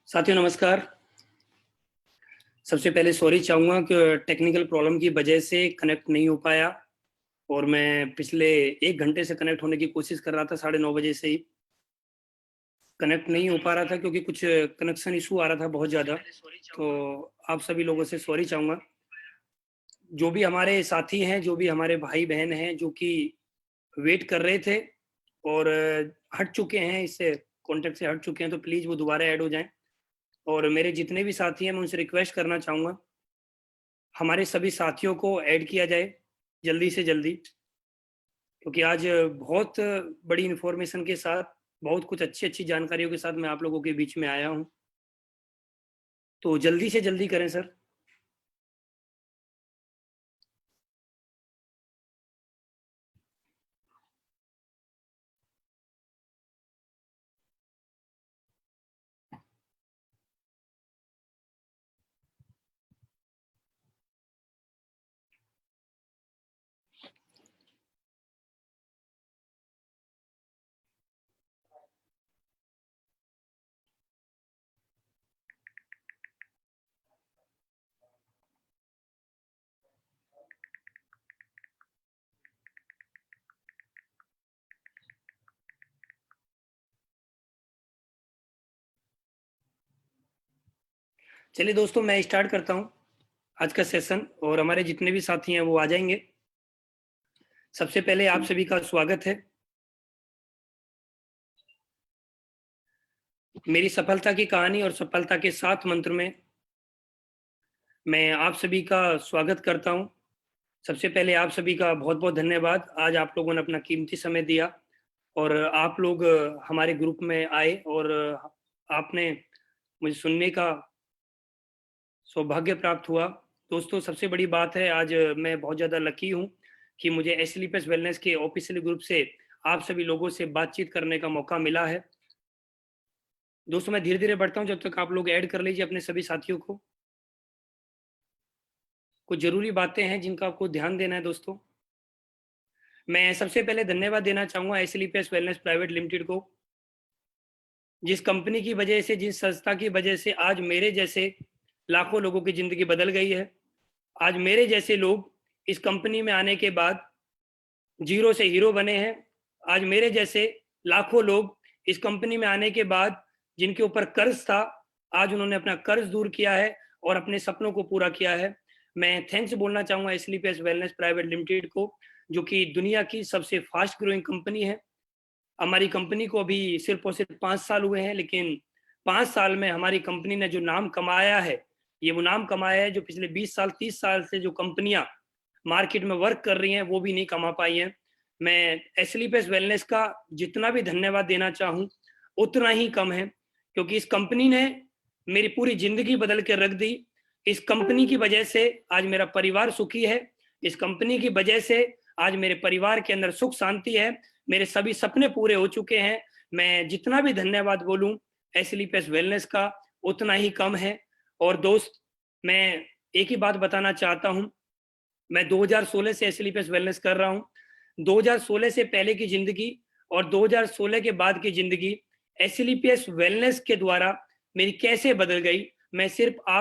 साथियों नमस्कार। सबसे पहले सॉरी चाहूँगा कि टेक्निकल प्रॉब्लम की वजह से कनेक्ट नहीं हो पाया और मैं पिछले 1 घंटे से कनेक्ट होने की कोशिश कर रहा था, 9:30 बजे से ही। कनेक्ट नहीं हो पा रहा था क्योंकि कुछ कनेक्शन इश्यू आ रहा था बहुत ज़्यादा। तो आप सभी लोगों से सॉरी चाहूँगा। जो भी हमारे साथी हैं, जो भी हमारे भाई-बहन हैं, जो कि वेट कर रहे थे और हट चुके हैं, इससे कॉन्टैक्ट से हट चुके हैं, तो प्लीज़ वो दोबारा ऐड हो जाएँ। और मेरे जितने भी साथी हैं, मैं उनसे रिक्वेस्ट करना चाहूँगा, हमारे सभी साथियों को ऐड किया जाए, जल्दी से जल्दी, क्योंकि आज बहुत बड़ी इन्फॉर्मेशन के साथ, बहुत कुछ अच्छी-अच्छी जानकारियों के साथ मैं आप लोगों के बीच में आया हूँ। तो जल्दी से जल्दी करें सर। चलिए दोस्तों, मैं स्टार्ट करता हूँ आज का सेशन और हमारे जितने भी साथी हैं, वो आ जाएँगे। सबसे पहले आप सभी का स्वागत है। मेरी सफलता की कहानी और सफलता के 7 मंत्र में मैं आप सभी का स्वागत करता हूँ। सबसे पहले आप सभी का बहुत-बहुत धन्यवाद। आज आप लोगों ने अपना कीमती समय दिया और आप लोग हमारे ग्रुप में आए और आपने मुझे सुनने का सौभाग्य प्राप्त हुआ। दोस्तों, सबसे बड़ी बात है, आज मैं बहुत ज़्यादा लकी हूँ कि मुझे एसलीपीएस वेलनेस के ऑफ़िशियल ग्रुप से आप सभी लोगों से बातचीत करने का मौका मिला है। दोस्तों, मैं धीरे-धीरे बढ़ता हूँ, जब तक आप लोग ऐड कर लीजिए अपने सभी साथियों को। कुछ ज़रूरी बातें हैं जिनका आपको ध्यान देना है दोस्तों। मैं सबसे पहले धन्यवाद देना चाहूँगा एसलीपीएस वेलनेस प्राइवेट लिमिटेड को, जिस कंपनी की वजह से, जिस संस्था की वजह से आज मेरे जैसे लाखों लोगों की ज़िंदगी बदल गई है। आज मेरे जैसे लोग इस कंपनी में आने के बाद ज़ीरो से हीरो बने हैं। आज मेरे जैसे लाखों लोग इस कंपनी में आने के बाद जिनके ऊपर कर्ज़ था, आज उन्होंने अपना कर्ज़ दूर किया है और अपने सपनों को पूरा किया है। मैं थैंक्स बोलना चाहूँगा एसलीपीएस वेलनेस प्राइवेट लिमिटेड को, जो कि दुनिया की सबसे फ़ास्ट ग्रोइंग कंपनी है। हमारी कंपनी को अभी सिर्फ़ और सिर्फ़ 5 साल हुए हैं, लेकिन 5 साल में हमारी कंपनी ने जो नाम कमाया है, ये वो नाम कमाया है जो पिछले 20 साल, 30 साल से जो कंपनियाँ मार्केट में वर्क कर रही हैं, वो भी नहीं कमा पाई हैं। मैं एसलीपीएस वेलनेस का जितना भी धन्यवाद देना चाहूँ, उतना ही कम है, क्योंकि इस कंपनी ने मेरी पूरी ज़िंदगी बदल के रख दी। इस कंपनी की वजह से आज मेरा परिवार सुखी है। इस कंपनी की वजह से आज मेरे परिवार के अंदर सुख शांति है। मेरे सभी सपने पूरे हो चुके हैं। मैं जितना भी धन्यवाद बोलूँ एसलीपीएस वेलनेस का, उतना ही कम है। और दोस्त, मैं एक ही बात बताना चाहता हूँ, मैं 2016 से एसलीपीएस वेलनेस कर रहा हूँ। 2016 से पहले की ज़िंदगी और 2016 के बाद की ज़िंदगी एसलीपीएस वेलनेस के द्वारा मेरी कैसे बदल गई, मैं सिर्फ़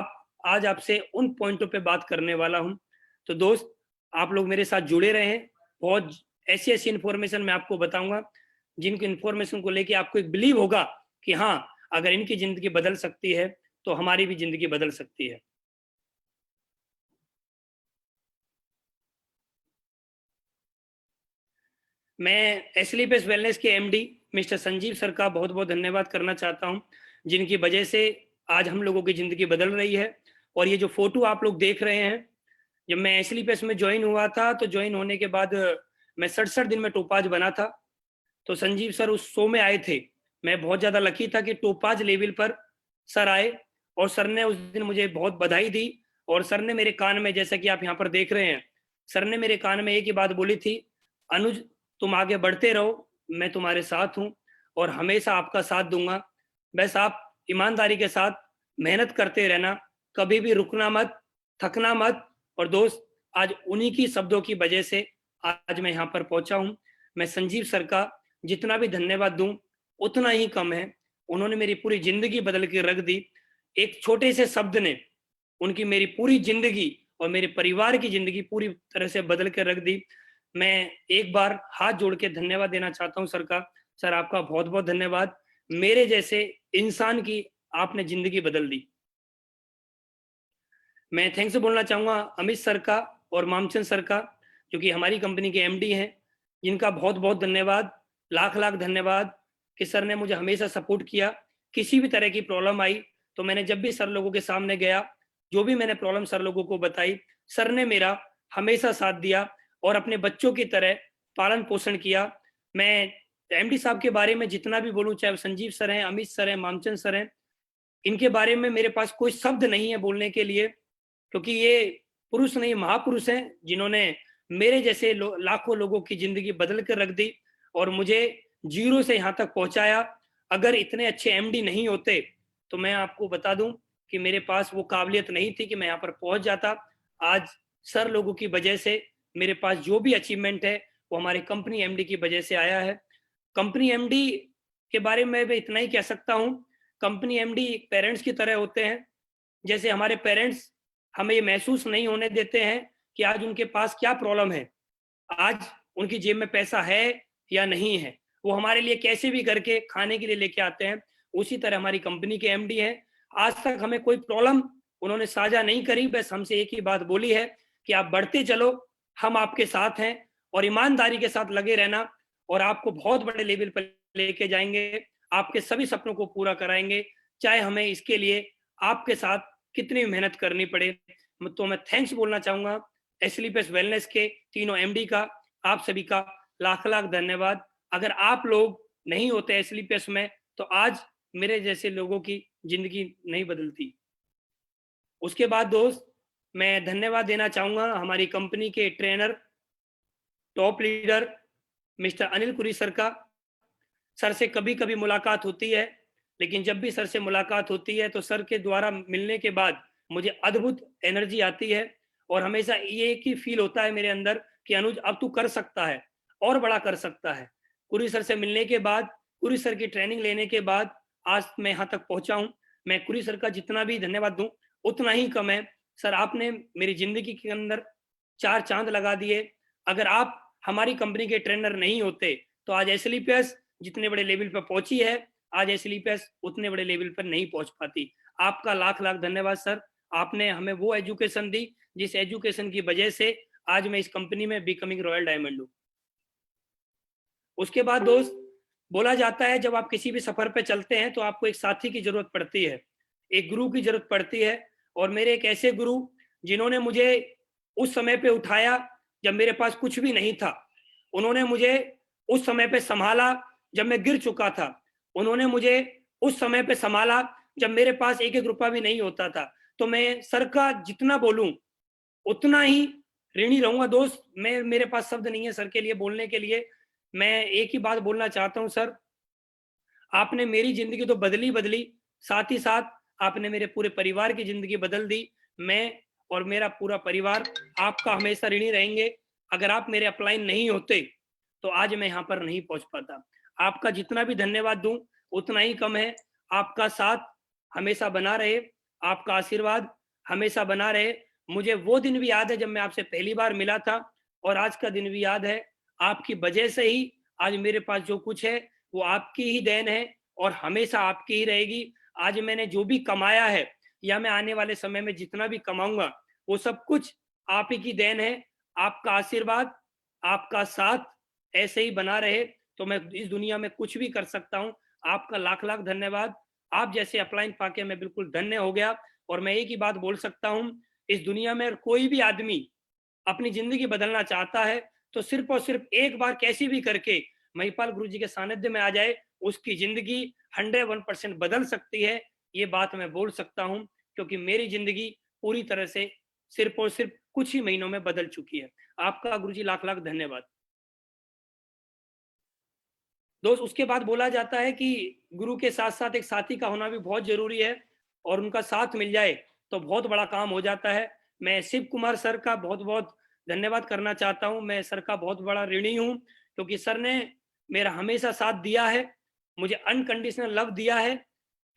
आज आपसे उन पॉइंटों पे बात करने वाला हूँ। तो दोस्त, आप लोग मेरे साथ जुड़े रहें। बहुत ऐसी-ऐसी इन्फॉर्मेशन मैं आपको बताऊँगा, जिनकी इन्फॉर्मेशन को लेके आपको एक बिलीव होगा कि हाँ, अगर इनकी ज़िंदगी बदल सकती है, तो हमारी भी ज़िंदगी बदल सकती है। मैं एसलीपीएस वेलनेस के एमडी मिस्टर संजीव सर का बहुत-बहुत धन्यवाद करना चाहता हूँ, जिनकी वजह से आज हम लोगों की ज़िंदगी बदल रही है। और ये जो फ़ोटो आप लोग देख रहे हैं, जब मैं एसलीपीएस में जॉइन हुआ था, तो जॉइन होने के बाद मैं 67 दिन में टोपाज बना था। तो संजीव सर उस शो में आए थे। मैं बहुत ज़्यादा लकी था कि टोपाज लेवल पर सर आए और सर ने उस दिन मुझे बहुत बधाई दी और सर ने मेरे कान में, जैसा कि आप यहाँ पर देख रहे हैं, सर ने मेरे कान में एक ही बात बोली थी, "अनुज, तुम आगे बढ़ते रहो, मैं तुम्हारे साथ हूँ और हमेशा आपका साथ दूँगा। बस आप ईमानदारी के साथ मेहनत करते रहना, कभी भी रुकना मत, थकना मत।" और दोस्त, आज उन्हीं की शब्दों की वजह से आज मैं यहाँ पर पहुँचा हूँ। मैं संजीव सर का जितना भी धन्यवाद दूँ, उतना ही कम है। उन्होंने मेरी पूरी जिंदगी बदल के रख दी। एक छोटे से शब्द ने उनकी मेरी पूरी जिंदगी और मेरे परिवार की जिंदगी पूरी तरह से बदल के रख दी। मैं एक बार हाथ जोड़ के धन्यवाद देना चाहता हूं सर का। सर आपका बहुत बहुत धन्यवाद। मेरे जैसे इंसान की आपने जिंदगी बदल दी। मैं थैंक्स बोलना चाहूंगा अमित सर का और मामचंद सर का, जो कि हमारी कंपनी के एमडी हैं। जिनका बहुत बहुत धन्यवाद, लाख लाख धन्यवाद कि सर ने मुझे हमेशा सपोर्ट किया। किसी भी तरह की प्रॉब्लम आई तो मैंने जब भी सर लोगों के सामने गया, जो भी मैंने प्रॉब्लम सर लोगों को बताई, सर ने मेरा हमेशा साथ दिया और अपने बच्चों की तरह पालन पोषण किया। मैं एमडी साहब के बारे में जितना भी बोलूं, चाहे संजीव सर हैं, अमित सर हैं, मामचंद सर हैं, इनके बारे में मेरे पास कोई शब्द नहीं है बोलने के लिए, क्योंकि ये पुरुष नहीं महापुरुष हैं, जिन्होंने मेरे जैसे लाखों लोगों की जिंदगी बदल कर रख दी और मुझे जीरो से यहाँ तक पहुंचाया। अगर इतने अच्छे एमडी नहीं होते तो मैं आपको बता दूं कि मेरे पास वो काबिलियत नहीं थी कि मैं यहाँ पर पहुंच जाता। आज सर लोगों की वजह से मेरे पास जो भी अचीवमेंट है वो हमारे कंपनी एमडी की वजह से आया है। कंपनी एमडी के बारे में मैं इतना ही कह सकता हूँ, कंपनी एमडी पेरेंट्स की तरह होते हैं। जैसे हमारे पेरेंट्स हमें ये महसूस नहीं होने देते हैं कि आज उनके पास क्या प्रॉब्लम है, आज उनकी जेब में पैसा है या नहीं है, वो हमारे लिए कैसे भी करके खाने के लिए लेके आते हैं। उसी तरह हमारी कंपनी के एमडी हैं। आज तक हमें कोई प्रॉब्लम उन्होंने साझा नहीं करी, बस हमसे एक ही बात बोली है कि आप बढ़ते चलो, हम आपके साथ हैं और ईमानदारी के साथ लगे रहना और आपको बहुत बड़े लेवल पर लेके जाएंगे, आपके सभी सपनों को पूरा कराएंगे, चाहे हमें इसके लिए आपके साथ कितनी मेहनत करनी पड़े। तो मैं थैंक्स बोलना चाहूंगा एसलीपीएस वेलनेस के तीनों एमडी का, आप सभी का लाख लाख धन्यवाद। अगर आप लोग नहीं होते एसलीपीएस में तो आज मेरे जैसे लोगों की जिंदगी नहीं बदलती। उसके बाद दोस्त, मैं धन्यवाद देना चाहूंगा हमारी कंपनी के trainer, top leader mister Anil कुरी सर का। सर से कभी कभी मुलाकात होती है, लेकिन जब भी सर से मुलाकात होती है तो सर के द्वारा मिलने के बाद मुझे अद्भुत एनर्जी आती है और हमेशा ये एक ही फील होता है मेरे अंदर कि अनुज अब तू कर सकता है और बड़ा कर सकता है। कुरी सर से मिलने के बाद, कुरी सर की ट्रेनिंग लेने के बाद आज मैं यहाँ तक पहुंचा हूँ। मैं कुरी सर का जितना भी धन्यवाद दूं उतना ही कम है। सर आपने मेरी जिंदगी के अंदर चार चांद लगा दिए। अगर आप हमारी कंपनी के ट्रेनर नहीं होते तो आज एसलीपीएस जितने बड़े लेवल पर पहुंची है, आज एसलीपीएस उतने बड़े लेवल पर नहीं पहुंच पाती। आपका लाख लाख धन्यवाद सर। आपने हमें वो एजुकेशन दी जिस एजुकेशन की वजह से आज मैं इस कंपनी में बिकमिंग रॉयल डायमंड हूँ। उसके बाद दोस्त, बोला जाता है जब आप किसी भी सफर पे चलते हैं तो आपको एक साथी की जरूरत पड़ती है, एक गुरु की जरूरत पड़ती है। और मेरे एक ऐसे गुरु जिन्होंने मुझे उस समय पे उठाया जब मेरे पास कुछ भी नहीं था, उन्होंने मुझे उस समय पे संभाला जब मैं गिर चुका था, उन्होंने मुझे उस समय पे संभाला जब मेरे पास एक एक रुपया भी नहीं होता था। तो मैं सर का जितना बोलूं उतना ही ऋणी रहूंगा दोस्त। मैं, मेरे पास शब्द नहीं है सर के लिए बोलने के लिए। मैं एक ही बात बोलना चाहता हूं सर, आपने मेरी जिंदगी तो बदली बदली, साथ ही साथ आपने मेरे पूरे परिवार की जिंदगी बदल दी। मैं और मेरा पूरा परिवार आपका हमेशा ऋणी रहेंगे। अगर आप मेरे अपलाइन नहीं होते तो आज मैं यहाँ पर नहीं पहुंच पाता। आपका जितना भी धन्यवाद दूं उतना ही कम है। आपका साथ हमेशा बना रहे, आपका आशीर्वाद हमेशा बना रहे। मुझे वो दिन भी याद है जब मैं आपसे पहली बार मिला था और आज का दिन भी याद है। आपकी वजह से ही आज मेरे पास जो कुछ है वो आपकी ही देन है और हमेशा आपकी ही रहेगी। आज मैंने जो भी कमाया है या मैं आने वाले समय में जितना भी कमाऊंगा वो सब कुछ आप ही की देन है। आपका आशीर्वाद, आपका साथ ऐसे ही बना रहे तो मैं इस दुनिया में कुछ भी कर सकता हूँ। आपका लाख लाख धन्यवाद। आप जैसे अपलाइन पाके मैं बिल्कुल धन्य हो गया। और मैं एक ही बात बोल सकता हूँ, इस दुनिया में कोई भी आदमी अपनी जिंदगी बदलना चाहता है तो सिर्फ और सिर्फ एक बार कैसी भी करके महिपाल गुरु जी के सानिध्य में आ जाए, उसकी जिंदगी 101% बदल सकती है। ये बात मैं बोल सकता हूं क्योंकि मेरी जिंदगी पूरी तरह से सिर्फ और सिर्फ कुछ ही महीनों में बदल चुकी है। आपका गुरु जी लाख लाख धन्यवाद दोस्त। उसके बाद बोला जाता है कि गुरु के साथ साथ एक साथी का होना भी बहुत जरूरी है और उनका साथ मिल जाए तो बहुत बड़ा काम हो जाता है। मैं शिव कुमार सर का बहुत बहुत धन्यवाद करना चाहता हूं। मैं सर का बहुत बड़ा ऋणी हूं क्योंकि सर ने मेरा हमेशा साथ दिया है मुझे अनकंडीशनल लव दिया है,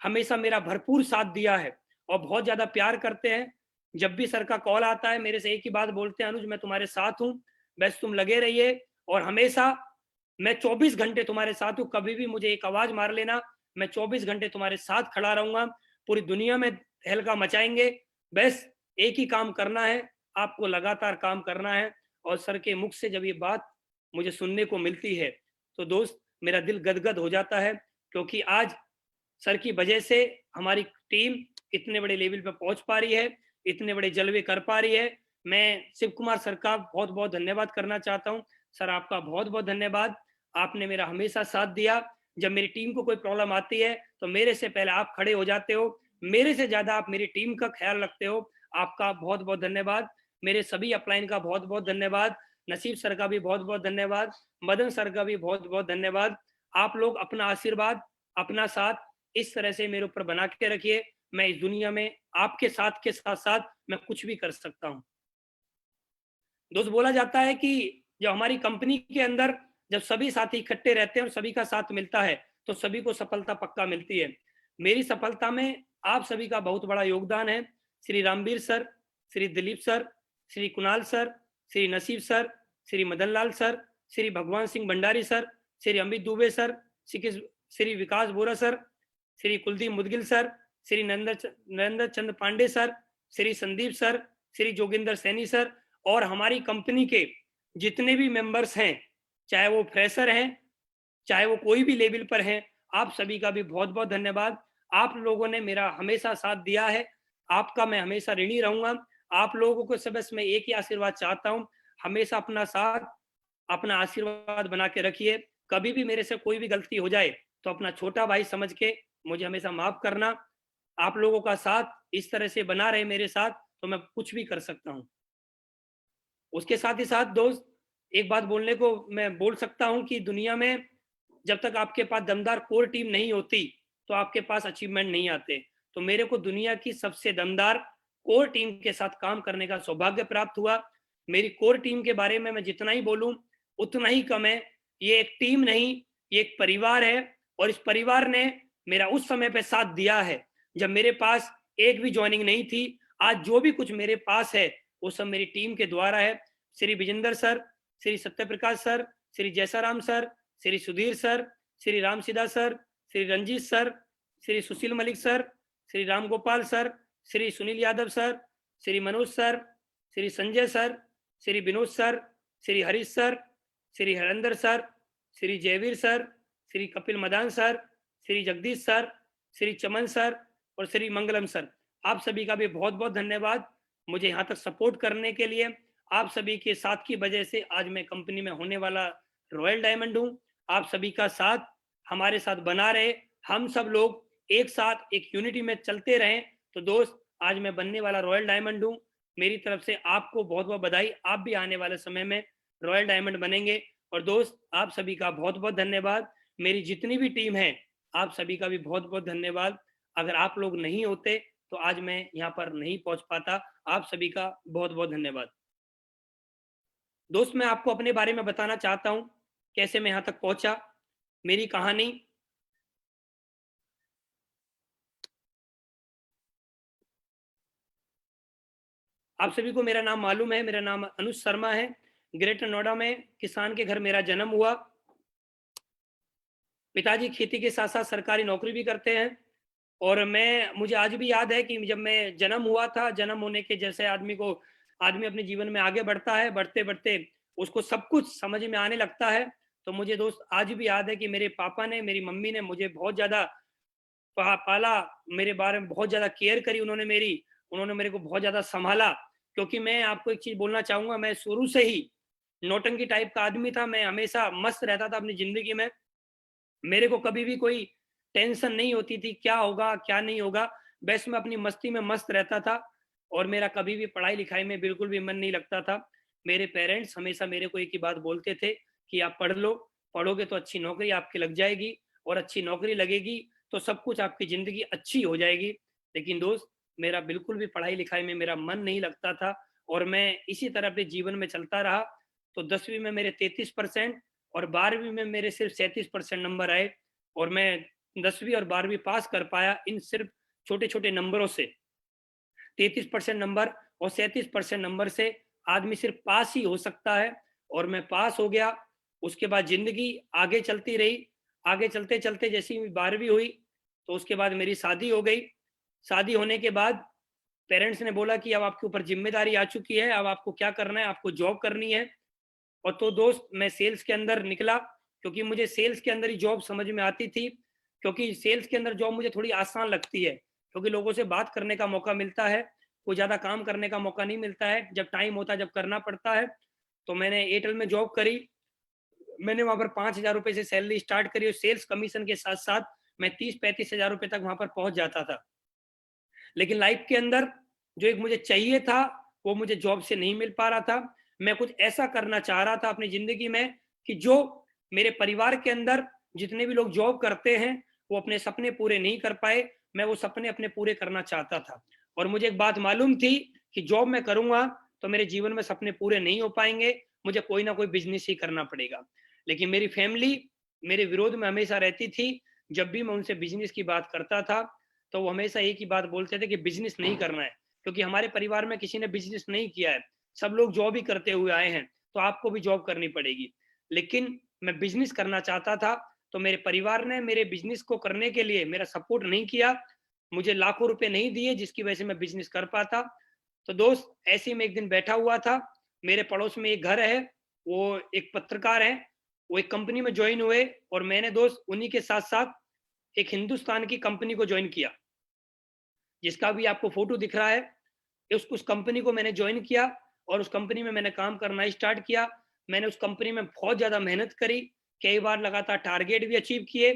हमेशा मेरा भरपूर साथ दिया है और बहुत ज़्यादा प्यार करते हैं। जब भी सर का कॉल आता है मेरे से एक ही बात बोलते हैं, अनुज मैं तुम्हारे साथ हूँ, बस तुम लगे रहिए और हमेशा मैं 24 घंटे तुम्हारे साथ हूँ, कभी भी मुझे एक आवाज़ मार लेना, मैं 24 घंटे तुम्हारे साथ खड़ा रहूँगा, पूरी दुनिया में तहलका मचाएँगे, बस एक ही काम करना है, आपको लगातार काम करना है। और सर के मुख से जब ये बात मुझे सुनने को मिलती है, तो दोस्त मेरा दिल गदगद हो जाता है, क्योंकि आज सर की वजह से हमारी टीम इतने बड़े लेवल पे पहुँच पा रही है, इतने बड़े जलवे कर पा रही है। मैं शिव कुमार सर का बहुत-बहुत धन्यवाद करना चाहता हूँ। सर आपका बहुत-बहुत धन्यवाद। आपने मेरा हमेशा साथ दिया। जब मेरी टीम को कोई प्रॉब्लम आती है, तो मेरे से पहले आप खड़े हो जाते हो। मेरे से ज़्यादा आप मेरी टीम का ख़्याल रखते हो। आपका बहुत-बहुत धन्यवाद। मेरे सभी अपलाइन का बहुत-बहुत धन्यवाद। नसीब सर का भी बहुत-बहुत धन्यवाद। मदन सर का भी बहुत-बहुत धन्यवाद। आप लोग अपना आशीर्वाद, अपना साथ इस तरह से मेरे ऊपर बना के रखिए। मैं इस दुनिया में आपके साथ के साथ-साथ मैं कुछ भी कर सकता हूँ। दोस्त बोला जाता है कि जब हमारी कंपनी के अंदर जब सभी साथी इकट्ठे रहते हैं और सभी का साथ मिलता है, तो सभी को सफलता पक्का मिलती है। मेरी सफलता में आप सभी का बहुत बड़ा योगदान है। Shri Ramveer sir, Shri Dilip sir, Shri Kunal sir, Shri Naseeb sir, Shri Madan Lal sir, Shri Bhagwan Singh Bhandari sir, Shri Amit Dubey sir, Shri Vikas Bora sir, Shri Kuldeep Mudgil sir, Shri Narendra Chand Pandey sir, Shri Sandeep sir, Shri Joginder Saini sir और हमारी कंपनी के जितने भी मेंबर्स हैं, चाहे वो फ्रेशर हैं, चाहे वो कोई भी लेवल पर हैं, आप सभी का भी बहुत-बहुत धन्यवाद। आप लोगों ने मेरा हमेशा साथ दिया है, आपका मैं हमेशा ऋणी रहूँगा। आप लोगों को से बस मैं एक ही आशीर्वाद चाहता हूँ, हमेशा अपना साथ, अपना आशीर्वाद बना के रखिए। कभी भी मेरे से कोई भी गलती हो जाए, तो अपना छोटा भाई समझ के मुझे हमेशा माफ़ करना। आप लोगों का साथ इस तरह से बना रहे मेरे साथ, तो मैं कुछ भी कर सकता हूँ। उसके साथ ही साथ दोस्त एक बात बोलने को मैं बोल सकता हूँ कि दुनिया में जब तक आपके पास दमदार कोर टीम नहीं होती, तो आपके पास अचीवमेंट नहीं आते। तो मेरे को दुनिया की सबसे दमदार कोर टीम के साथ काम करने का सौभाग्य प्राप्त हुआ। मेरी कोर टीम के बारे में मैं जितना ही बोलूँ, उतना ही कम है। ये एक टीम नहीं, ये एक परिवार है और इस परिवार ने मेरा उस समय पे साथ दिया है, जब मेरे पास एक भी जॉइनिंग नहीं थी। आज जो भी कुछ मेरे पास है, वो सब मेरी टीम के द्वारा है। Shri Vijender sir, Shri Satyaprakash sir, Shri Jaisaram sir, Shri Sudhir sir, Shri Ram Sidha sir, Shri Ranjit sir, Shri Sushil Malik sir, Shri Ram Gopal sir, Shri Sunil Yadav sir, Shri Manoj sir, Shri Sanjay sir, Shri Vinod sir, Shri Harish sir, Shri Harendra sir, Shri Jaiveer sir, Shri Kapil Madan sir, Shri Jagdish sir, Shri Chaman sir और श्री मंगलम सर। आप सभी का भी बहुत-बहुत धन्यवाद मुझे यहाँ तक सपोर्ट करने के लिए। आप सभी के साथ की वजह से आज मैं कंपनी में होने वाला रॉयल डायमंड हूँ। आप सभी का साथ हमारे साथ बना रहे, हम सब लोग एक साथ एक यूनिटी में चलते रहें, तो दोस्त आज मैं बनने वाला रॉयल डायमंड हूँ। मेरी तरफ से आपको बहुत-बहुत बधाई। आप भी आने वाले समय में रॉयल डायमंड बनेंगे। और दोस्त आप सभी का बहुत-बहुत धन्यवाद। मेरी जितनी भी टीम है, आप सभी का भी बहुत-बहुत धन्यवाद। अगर आप लोग नहीं होते, तो आज मैं यहाँ पर नहीं पहुँच पाता। आप सभी का बहुत-बहुत धन्यवाद। दोस्त मैं आपको अपने बारे में बताना चाहता हूँ, कैसे मैं यहाँ तक पहुँचा, मेरी कहानी। आप सभी को मेरा नाम मालूम है, मेरा नाम अनुज शर्मा है। ग्रेटर नोएडा में किसान के घर मेरा जन्म हुआ। पिताजी खेती के साथ-साथ सरकारी नौकरी भी करते हैं और मुझे आज भी याद है कि जब मैं जन्म हुआ था, जन्म होने के जैसे आदमी अपने जीवन में आगे बढ़ता है, बढ़ते-बढ़ते उसको सब कुछ समझ में आने लगता है। तो मुझे दोस्त आज भी याद है कि मेरे पापा ने, मेरी मम्मी ने मुझे बहुत ज़्यादा पाला, मेरे बारे में बहुत ज़्यादा केयर करी उन्होंने मेरे को बहुत ज़्यादा सँभाला। क्योंकि मैं आपको एक चीज़ बोलना चाहूँगा, मैं शुरू से ही नौटंकी टाइप का आदमी था, मैं हमेशा मस्त रहता था अपनी ज़िंदगी में। मेरे को कभी भी कोई टेंशन नहीं होती थी, क्या होगा, क्या नहीं होगा, बस मैं अपनी मस्ती में मस्त रहता था और मेरा कभी भी पढ़ाई-लिखाई में बिल्कुल भी मन नहीं लगता था। मेरे पेरेंट्स हमेशा मेरे को एक ही बात बोलते थे कि आप पढ़ लो, पढ़ोगे तो अच्छी नौकरी आपकी लग जाएगी और अच्छी नौकरी लगेगी तो सब कुछ आपकी ज़िंदगी अच्छी हो जाएगी। लेकिन दोस्त मेरा बिल्कुल भी पढ़ाई-लिखाई में मेरा मन नहीं लगता था और मैं इसी तरह अपने जीवन में चलता रहा। तो 10वीं में मेरे 33% और 12वीं में मेरे सिर्फ 37% नंबर आए और मैं 10वीं और 12वीं पास कर पाया इन सिर्फ छोटे छोटे नंबरों से। 33% नंबर और 37% नंबर से आदमी सिर्फ पास ही हो सकता है, और मैं पास हो गया। उसके बाद जिंदगी आगे चलती रही। आगे चलते चलते जैसी 12वीं हुई तो उसके बाद मेरी शादी हो गई। शादी होने के बाद पेरेंट्स ने बोला कि अब आपके ऊपर जिम्मेदारी आ चुकी है, अब आपको क्या करना है, आपको जॉब करनी है। और तो दोस्त मैं सेल्स के अंदर निकला, क्योंकि मुझे सेल्स के अंदर ही जॉब समझ में आती थी। क्योंकि सेल्स के अंदर जॉब मुझे थोड़ी आसान लगती है, क्योंकि लोगों से बात करने का मौका मिलता है, कोई ज़्यादा काम करने का मौका नहीं मिलता है। जब टाइम होता है, जब करना पड़ता है। तो मैंने एयरटेल में जॉब करी। मैंने वहाँ पर 5,000 रुपये से सैलरी स्टार्ट करी, और सेल्स कमीशन के साथ साथ मैं 30-35 हज़ार रुपये तक वहाँ पर पहुँच जाता था। लेकिन लाइफ के अंदर जो एक मुझे चाहिए था, वो मुझे जॉब से नहीं मिल पा रहा था। मैं कुछ ऐसा करना चाह रहा था अपनी ज़िंदगी में कि जो मेरे परिवार के अंदर जितने भी लोग जॉब करते हैं, वो अपने सपने पूरे नहीं कर पाए, मैं वो सपने अपने पूरे करना चाहता था। और मुझे एक बात मालूम थी कि जॉब मैं करूँगा तो मेरे जीवन में सपने पूरे नहीं हो पाएँगे, मुझे कोई ना कोई बिज़नेस ही करना पड़ेगा। लेकिन मेरी फैमिली मेरे विरोध में हमेशा रहती थी। जब भी मैं उनसे बिज़नेस की बात करता था, तो वो हमेशा एक ही बात बोलते थे कि बिज़नेस नहीं करना है, क्योंकि हमारे परिवार में किसी ने बिज़नेस नहीं किया है, सब लोग जॉब ही करते हुए आए हैं, तो आपको भी जॉब करनी पड़ेगी। लेकिन मैं बिज़नेस करना चाहता था, तो मेरे परिवार ने मेरे बिज़नेस को करने के लिए मेरा सपोर्ट नहीं किया, मुझे लाखों रुपए नहीं दिए, जिसकी वजह से मैं बिज़नेस कर पाता। तो दोस्त ऐसे ही मैं एक दिन बैठा हुआ था, मेरे पड़ोस में एक घर है, वो एक पत्रकार हैं, वो एक कंपनी में जॉइन हुए, और मैंने दोस्त उन्हीं के साथ-साथ एक हिंदुस्तान की कंपनी को जॉइन किया, जिसका भी आपको फ़ोटो दिख रहा है। उस कंपनी को मैंने जॉइन किया, और उस कंपनी में मैंने काम करना स्टार्ट किया। मैंने उस कंपनी में बहुत ज़्यादा मेहनत करी, कई बार लगातार टारगेट भी अचीव किए,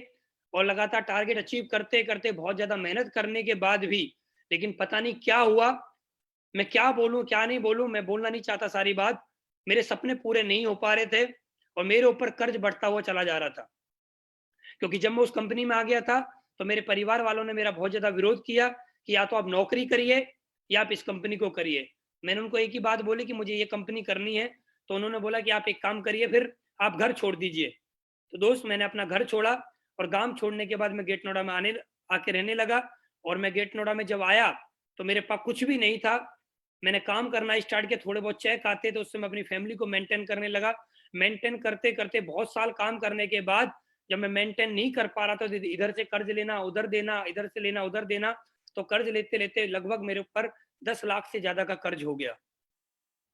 और लगातार टारगेट अचीव करते-करते बहुत ज़्यादा मेहनत करने के बाद भी, लेकिन पता नहीं क्या हुआ, मैं क्या बोलूँ, क्या नहीं बोलूँ, मैं बोलना नहीं चाहता सारी बात। मेरे सपने पूरे नहीं हो पा रहे थे, और मेरे ऊपर कर्ज़ बढ़ता हुआ चला जा रहा था। क्योंकि जब मैं उस कंपनी में आ गया था, तो मेरे परिवार वालों ने मेरा बहुत ज़्यादा विरोध किया कि या तो आप नौकरी करिए, या आप इस कंपनी को करिए। मैंने उनको एक ही बात बोली कि मुझे ये कंपनी करनी है, तो उन्होंने बोला कि आप एक काम करिए, फिर आप घर छोड़ दीजिए। तो दोस्त मैंने अपना घर छोड़ा, और गाँव छोड़ने के बाद मैं गेट नोएडा में आके रहने लगा। और मैं गेट नोएडा में जब आया, तो मेरे पास कुछ भी नहीं था। मैंने काम करना स्टार्ट किया, थोड़े बहुत चेक आते थे, उससे मैं अपनी फैमिली को मेंटेन करने लगा। मेंटेन करते-करते बहुत साल काम करने के बाद, जब मैं मेंटेन नहीं कर पा रहा था, तो इधर से कर्ज लेना, उधर देना, इधर से लेना, उधर देना, तो कर्ज लेते-लेते लगभग मेरे ऊपर 10 लाख से ज़्यादा का कर्ज हो गया।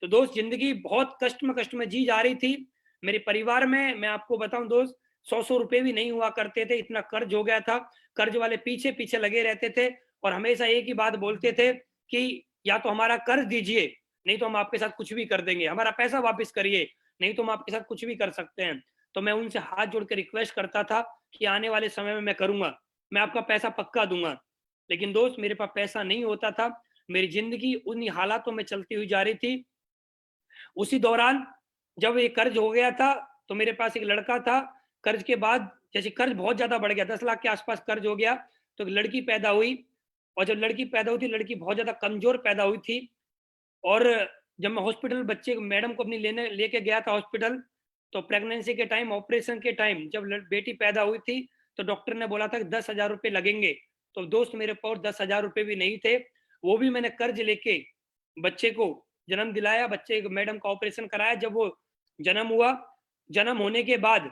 तो दोस्त ज़िंदगी बहुत कष्ट में जी जा रही थी। मेरे परिवार में मैं आपको बताऊँ दोस्त, 100-100 रुपए भी नहीं हुआ करते थे, इतना कर्ज हो गया था। कर्ज वाले पीछे-पीछे लगे रहते थे, और हमेशा एक ही बात बोलते थे कि या तो हमारा कर्ज दीजिए, नहीं तो हम आपके साथ कुछ भी कर देंगे। हमारा पैसा वापस करिए, नहीं तो हम आपके साथ कुछ भी कर सकते हैं। तो मैं उनसे हाथ जोड़ के रिक्वेस्ट करता था कि आने वाले समय में मैं करूँगा, मैं आपका पैसा पक्का दूँगा। लेकिन दोस्त मेरे पास पैसा नहीं होता था, मेरी ज़िंदगी उन्हीं हालातों में चलती हुई जा रही थी। उसी दौरान जब ये कर्ज हो गया था, तो मेरे पास एक लड़का था। कर्ज के बाद जैसे कर्ज बहुत ज़्यादा बढ़ गया, 10 लाख के आस-पास कर्ज हो गया, तो एक लड़की पैदा हुई। और जब लड़की पैदा हुई थी, लड़की बहुत ज़्यादा कमज़ोर पैदा हुई थी। और जब मैं हॉस्पिटल बच्चे मैडम को अपनी लेके गया था हॉस्पिटल, तो प्रेगनेंसी के टाइम, ऑपरेशन के टाइम जब बेटी पैदा हुई थी, तो डॉक्टर ने बोला था कि 10,000 रुपए लगेंगे। तो दोस्त मेरे पास 10,000 रुपए भी नहीं थे, वो भी मैंने कर्ज लेके बच्चे को जन्म दिलाया, बच्चे मैडम का ऑपरेशन कराया। जब वो जन्म हुआ, जन्म होने के बाद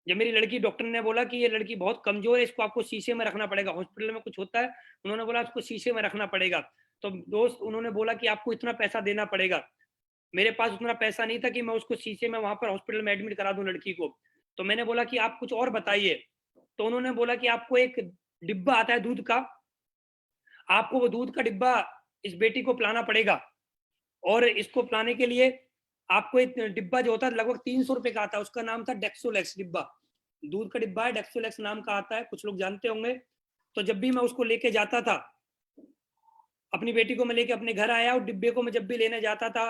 जब मेरी लड़की, डॉक्टर ने बोला कि ये लड़की बहुत कमज़ोर है, इसको आपको शीशे में रखना पड़ेगा, हॉस्पिटल में कुछ होता है, उन्होंने बोला इसको शीशे में रखना पड़ेगा। तो दोस्त उन्होंने बोला कि आपको इतना पैसा देना पड़ेगा। मेरे पास उतना पैसा नहीं था कि मैं उसको शीशे में वहाँ पर हॉस्पिटल में एडमिट करा दूँ लड़की को। तो मैंने बोला कि आप कुछ और बताइए। तो उन्होंने बोला कि आपको एक डिब्बा आता है दूध का, आपको वो दूध का डिब्बा इस बेटी को पिलाना पड़ेगा। और इसको पिलाने के लिए आपको एक डिब्बा जो होता है लगभग 300 रुपए का आता है, उसका नाम था डेक्सोलेक्स डिब्बा। दूध का डिब्बा है, डेक्सोलेक्स नाम का आता है, कुछ लोग जानते होंगे। तो जब भी मैं उसको लेके जाता था, अपनी बेटी को मैं लेके अपने घर आया, और डिब्बे को मैं जब भी लेने जाता था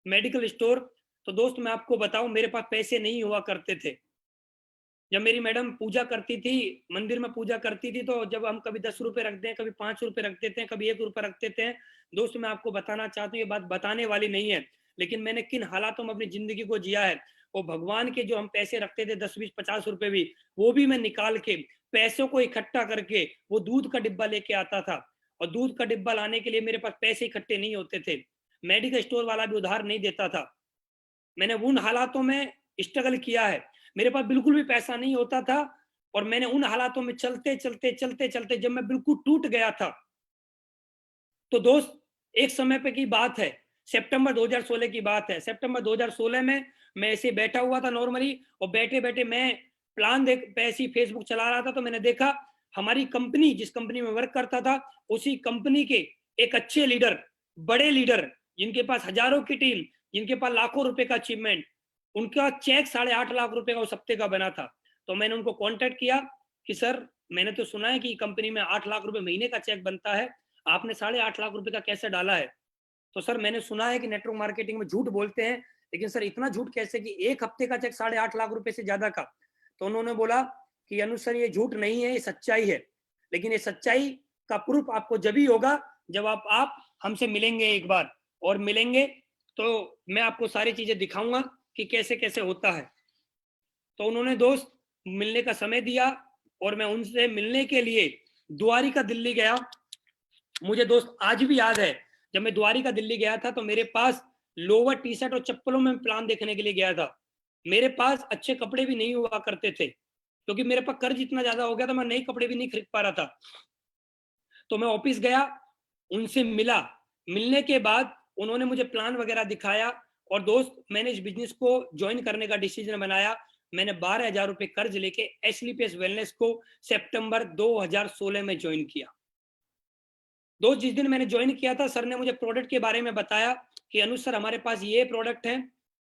मेडिकल स्टोर, तो दोस्त मैं आपको बताऊं मेरे पास पैसे नहीं हुआ करते थे। जब मेरी मैडम पूजा करती थी, मंदिर में पूजा करती थी, तो जब हम कभी 10 रुपए रखते हैं, कभी 5 रुपए रख देते हैं, कभी 1 रुपया रख देते हैं। दोस्तों मैं आपको बताना चाहता हूँ, ये बात बताने वाली नहीं है, लेकिन मैंने किन हालातों में अपनी ज़िंदगी को जिया है। वो भगवान के जो हम पैसे रखते थे 10 20 50 रुपए भी, वो भी मैं निकाल के पैसों को इकट्ठा करके वो दूध का डिब्बा लेके आता था। और दूध का डिब्बा लाने के लिए मेरे पास पैसे इकट्ठे नहीं होते थे, मेडिकल स्टोर वाला भी उधार नहीं देता था। मैंने उन हालातों में स्ट्रगल किया है, मेरे पास बिल्कुल भी पैसा नहीं होता था। और मैंने उन हालातों में चलते चलते चलते चलते जब मैं बिल्कुल टूट गया था, तो दोस्त एक समय पे की बात है, सितंबर 2016 की बात है। सितंबर 2016 में मैं ऐसे बैठा हुआ था नॉर्मली, और बैठे बैठे मैं प्लान देख ऐसे ही फेसबुक चला रहा था, तो मैंने देखा हमारी कंपनी, जिस कंपनी में वर्क करता था, उसी कंपनी के एक अच्छे लीडर, बड़े लीडर, जिनके पास हजारों की टीम, जिनके पास लाखों रुपए का अचीवमेंट, उनका चेक 8.5 लाख रुपए का उस हफ्ते का बना था। तो मैंने उनको कांटेक्ट किया कि सर, मैंने तो सुना है कि कंपनी में 8 लाख रुपए महीने का चेक बनता है, आपने 8.5 लाख रुपए का कैसे डाला है? तो सर, मैंने सुना है कि नेटवर्क मार्केटिंग में झूठ बोलते हैं, लेकिन सर इतना झूठ कैसे कि एक हफ्ते का चेक 8.5 लाख रुपए से ज्यादा का? तो उन्होंने बोला कि अनुज सर, ये झूठ नहीं है, ये सच्चाई है, लेकिन ये सच्चाई का प्रूफ आपको जब ही होगा जब आप हमसे मिलेंगे एक बार, और मिलेंगे तो मैं आपको सारी चीजें दिखाऊंगा कि कैसे कैसे होता है। तो उन्होंने दोस्त मिलने का समय दिया, और मैं उनसे मिलने के लिए द्वारिका दिल्ली गया। मुझे दोस्त आज भी याद है, जब मैं द्वारिका दिल्ली गया था तो मेरे पास लोवर टी शर्ट और चप्पलों में प्लान देखने के लिए गया था। मेरे पास अच्छे कपड़े भी नहीं हुआ करते थे, क्योंकि मेरे पास कर्ज इतना ज्यादा हो गया था, मैं नए कपड़े भी नहीं खरीद पा रहा था। तो मैं ऑफिस गया, उनसे मिला, मिलने के बाद उन्होंने मुझे प्लान वगैरह दिखाया, और दोस्त मैंने इस बिजनेस को ज्वाइन करने का डिसीजन बनाया। मैंने 12,000 रुपए कर्ज लेके एसलीपीएस वेलनेस को सितंबर 2016 में ज्वाइन किया। दोस्त जिस दिन मैंने ज्वाइन किया था, सर ने मुझे प्रोडक्ट के बारे में बताया कि अनुज सर, हमारे पास ये प्रोडक्ट है।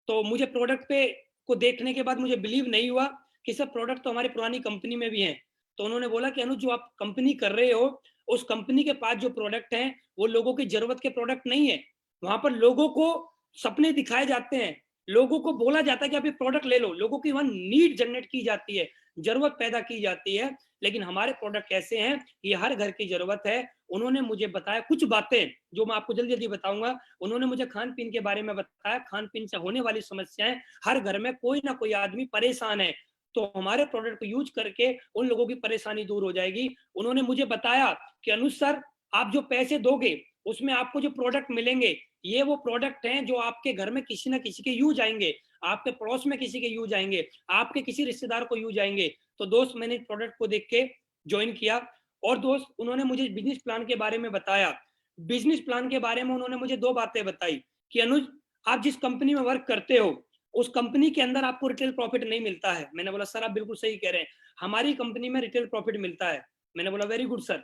तो मुझे प्रोडक्ट पे को देखने के बाद मुझे बिलीव नहीं हुआ कि सर प्रोडक्ट तो हमारी पुरानी कंपनी में भी है। तो उन्होंने बोला कि अनुज, जो आप कंपनी कर रहे हो, उस कंपनी के पास जो प्रोडक्ट है वो लोगों की जरूरत के प्रोडक्ट नहीं है। वहां पर लोगों को सपने दिखाए जाते हैं, लोगों को बोला जाता है कि आप ये प्रोडक्ट ले लो, लोगों की वहां नीड जनरेट की जाती है, जरूरत पैदा की जाती है। लेकिन हमारे प्रोडक्ट कैसे हैं, ये हर घर की जरूरत है। उन्होंने मुझे बताया कुछ बातें जो मैं आपको जल्दी जल्दी बताऊंगा। उन्होंने मुझे खान पीन के बारे में बताया, खान पीन से होने वाली समस्याएं, हर घर में कोई ना कोई आदमी परेशान है, तो हमारे प्रोडक्ट को यूज करके उन लोगों की परेशानी दूर हो जाएगी। उन्होंने मुझे बताया कि अनुज सर, आप जो पैसे दोगे उसमें आपको जो प्रोडक्ट मिलेंगे, ये वो प्रोडक्ट हैं जो आपके घर में किसी ना किसी के यूज आएंगे, आपके पड़ोस में किसी के यूज आएंगे, आपके किसी रिश्तेदार को यूज आएंगे। तो दोस्त मैंने प्रोडक्ट को देख के ज्वाइन किया। और दोस्त उन्होंने मुझे बिजनेस प्लान के बारे में बताया। बिजनेस प्लान के बारे में उन्होंने मुझे दो बातें बताई कि अनुज, आप जिस कंपनी में वर्क करते हो, उस कंपनी के अंदर आपको रिटेल प्रॉफिट नहीं मिलता है। मैंने बोला सर, आप बिल्कुल सही कह रहे हैं, हमारी कंपनी में रिटेल प्रॉफिट मिलता है। मैंने बोला वेरी गुड सर।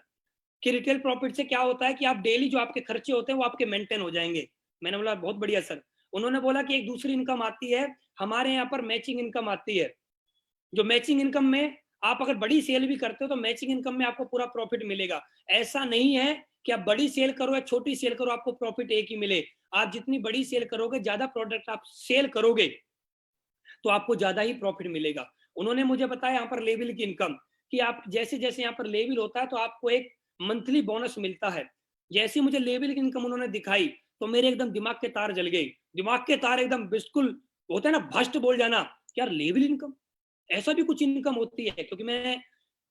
कि रिटेल प्रॉफिट से क्या होता है कि आप डेली जो आपके खर्चे होते हैं वो आपके मेंटेन हो जाएंगे। मैंने बोला बहुत बढ़िया सर। उन्होंने बोला कि एक दूसरी इनकम आती है, हमारे यहाँ पर मैचिंग इनकम आती है। जो मैचिंग इनकम में आप अगर बड़ी सेल भी करते हो तो मैचिंग इनकम में आपको पूरा प्रॉफिट मिलेगा। ऐसा नहीं है कि आप बड़ी सेल करो या छोटी सेल करो आपको प्रॉफिट एक ही मिले। आप जितनी बड़ी सेल करोगे, ज्यादा प्रोडक्ट आप सेल करोगे, तो आपको ज्यादा ही प्रॉफिट मिलेगा। उन्होंने मुझे बताया यहाँ पर लेवल की इनकम, कि आप जैसे जैसे यहाँ पर लेवल होता है तो आपको एक मंथली बोनस मिलता है। जैसे मुझे लेवल की इनकम उन्होंने दिखाई तो मेरे एकदम दिमाग के तार जल गए, दिमाग के तार एकदम बिल्कुल, होता है ना भस्ट बोल जाना, यार लेवल इनकम, ऐसा भी कुछ इनकम होती है। क्योंकि मैं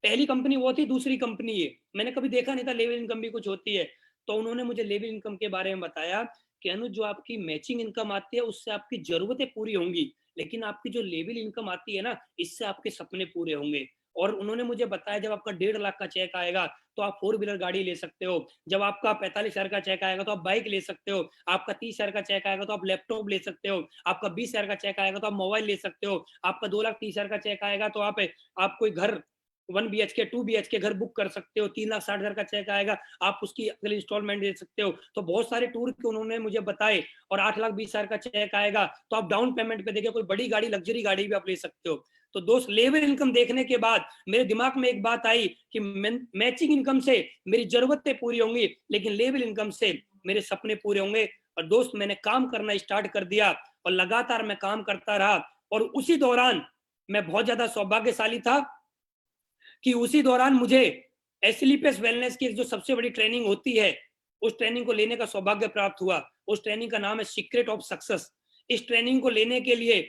पहली कंपनी वो थी, दूसरी कंपनी ये, मैंने कभी देखा नहीं था लेवल इनकम भी कुछ होती है। तो उन्होंने मुझे लेवल इनकम के बारे में बताया कि अनुज, जो आपकी मैचिंग इनकम आती है उससे आपकी जरूरतें पूरी होंगी, लेकिन आपकी जो लेवल इनकम आती है ना, इससे आपके सपने पूरे होंगे। और उन्होंने मुझे बताया जब आपका 1.5 लाख का चेक आएगा तो आप 4 व्हीलर गाड़ी ले सकते हो, जब आपका 45,000 का चेक आएगा तो आप बाइक ले सकते हो, आपका 30,000 का चेक आएगा तो आप लैपटॉप ले सकते हो, आपका 20,000 का चेक आएगा तो आप मोबाइल ले सकते हो, आपका 2,30,000 का चेक आएगा तो आप कोई घर 1 BHK 2 BHK घर बुक कर सकते हो, 3,60,000 का चेक आएगा आप उसकी अगली इंस्टॉलमेंट दे सकते हो। तो बहुत सारे टूर के उन्होंने मुझे बताए। और 8,20,000 का चेक आएगा तो आप डाउन पेमेंट पे देके कोई बड़ी गाड़ी, लग्जरी गाड़ी भी आप ले सकते हो। तो दोस्त लेवल इनकम देखने के बाद मेरे दिमाग में एक बात आई कि मैचिंग इनकम से मेरी जरूरतें पूरी होंगी, लेकिन लेवल इनकम से मेरे सपने पूरे होंगे। और दोस्त मैंने काम करना स्टार्ट कर दिया और लगातार मैं काम करता रहा। और उसी दौरान मैं बहुत ज्यादा सौभाग्यशाली था कि उसी दौरान मुझे एसलीपीएस वेलनेस की जो सबसे बड़ी ट्रेनिंग होती है, उस ट्रेनिंग को लेने का सौभाग्य प्राप्त हुआ। उस ट्रेनिंग का नाम है सीक्रेट ऑफ सक्सेस। इस ट्रेनिंग को लेने के लिए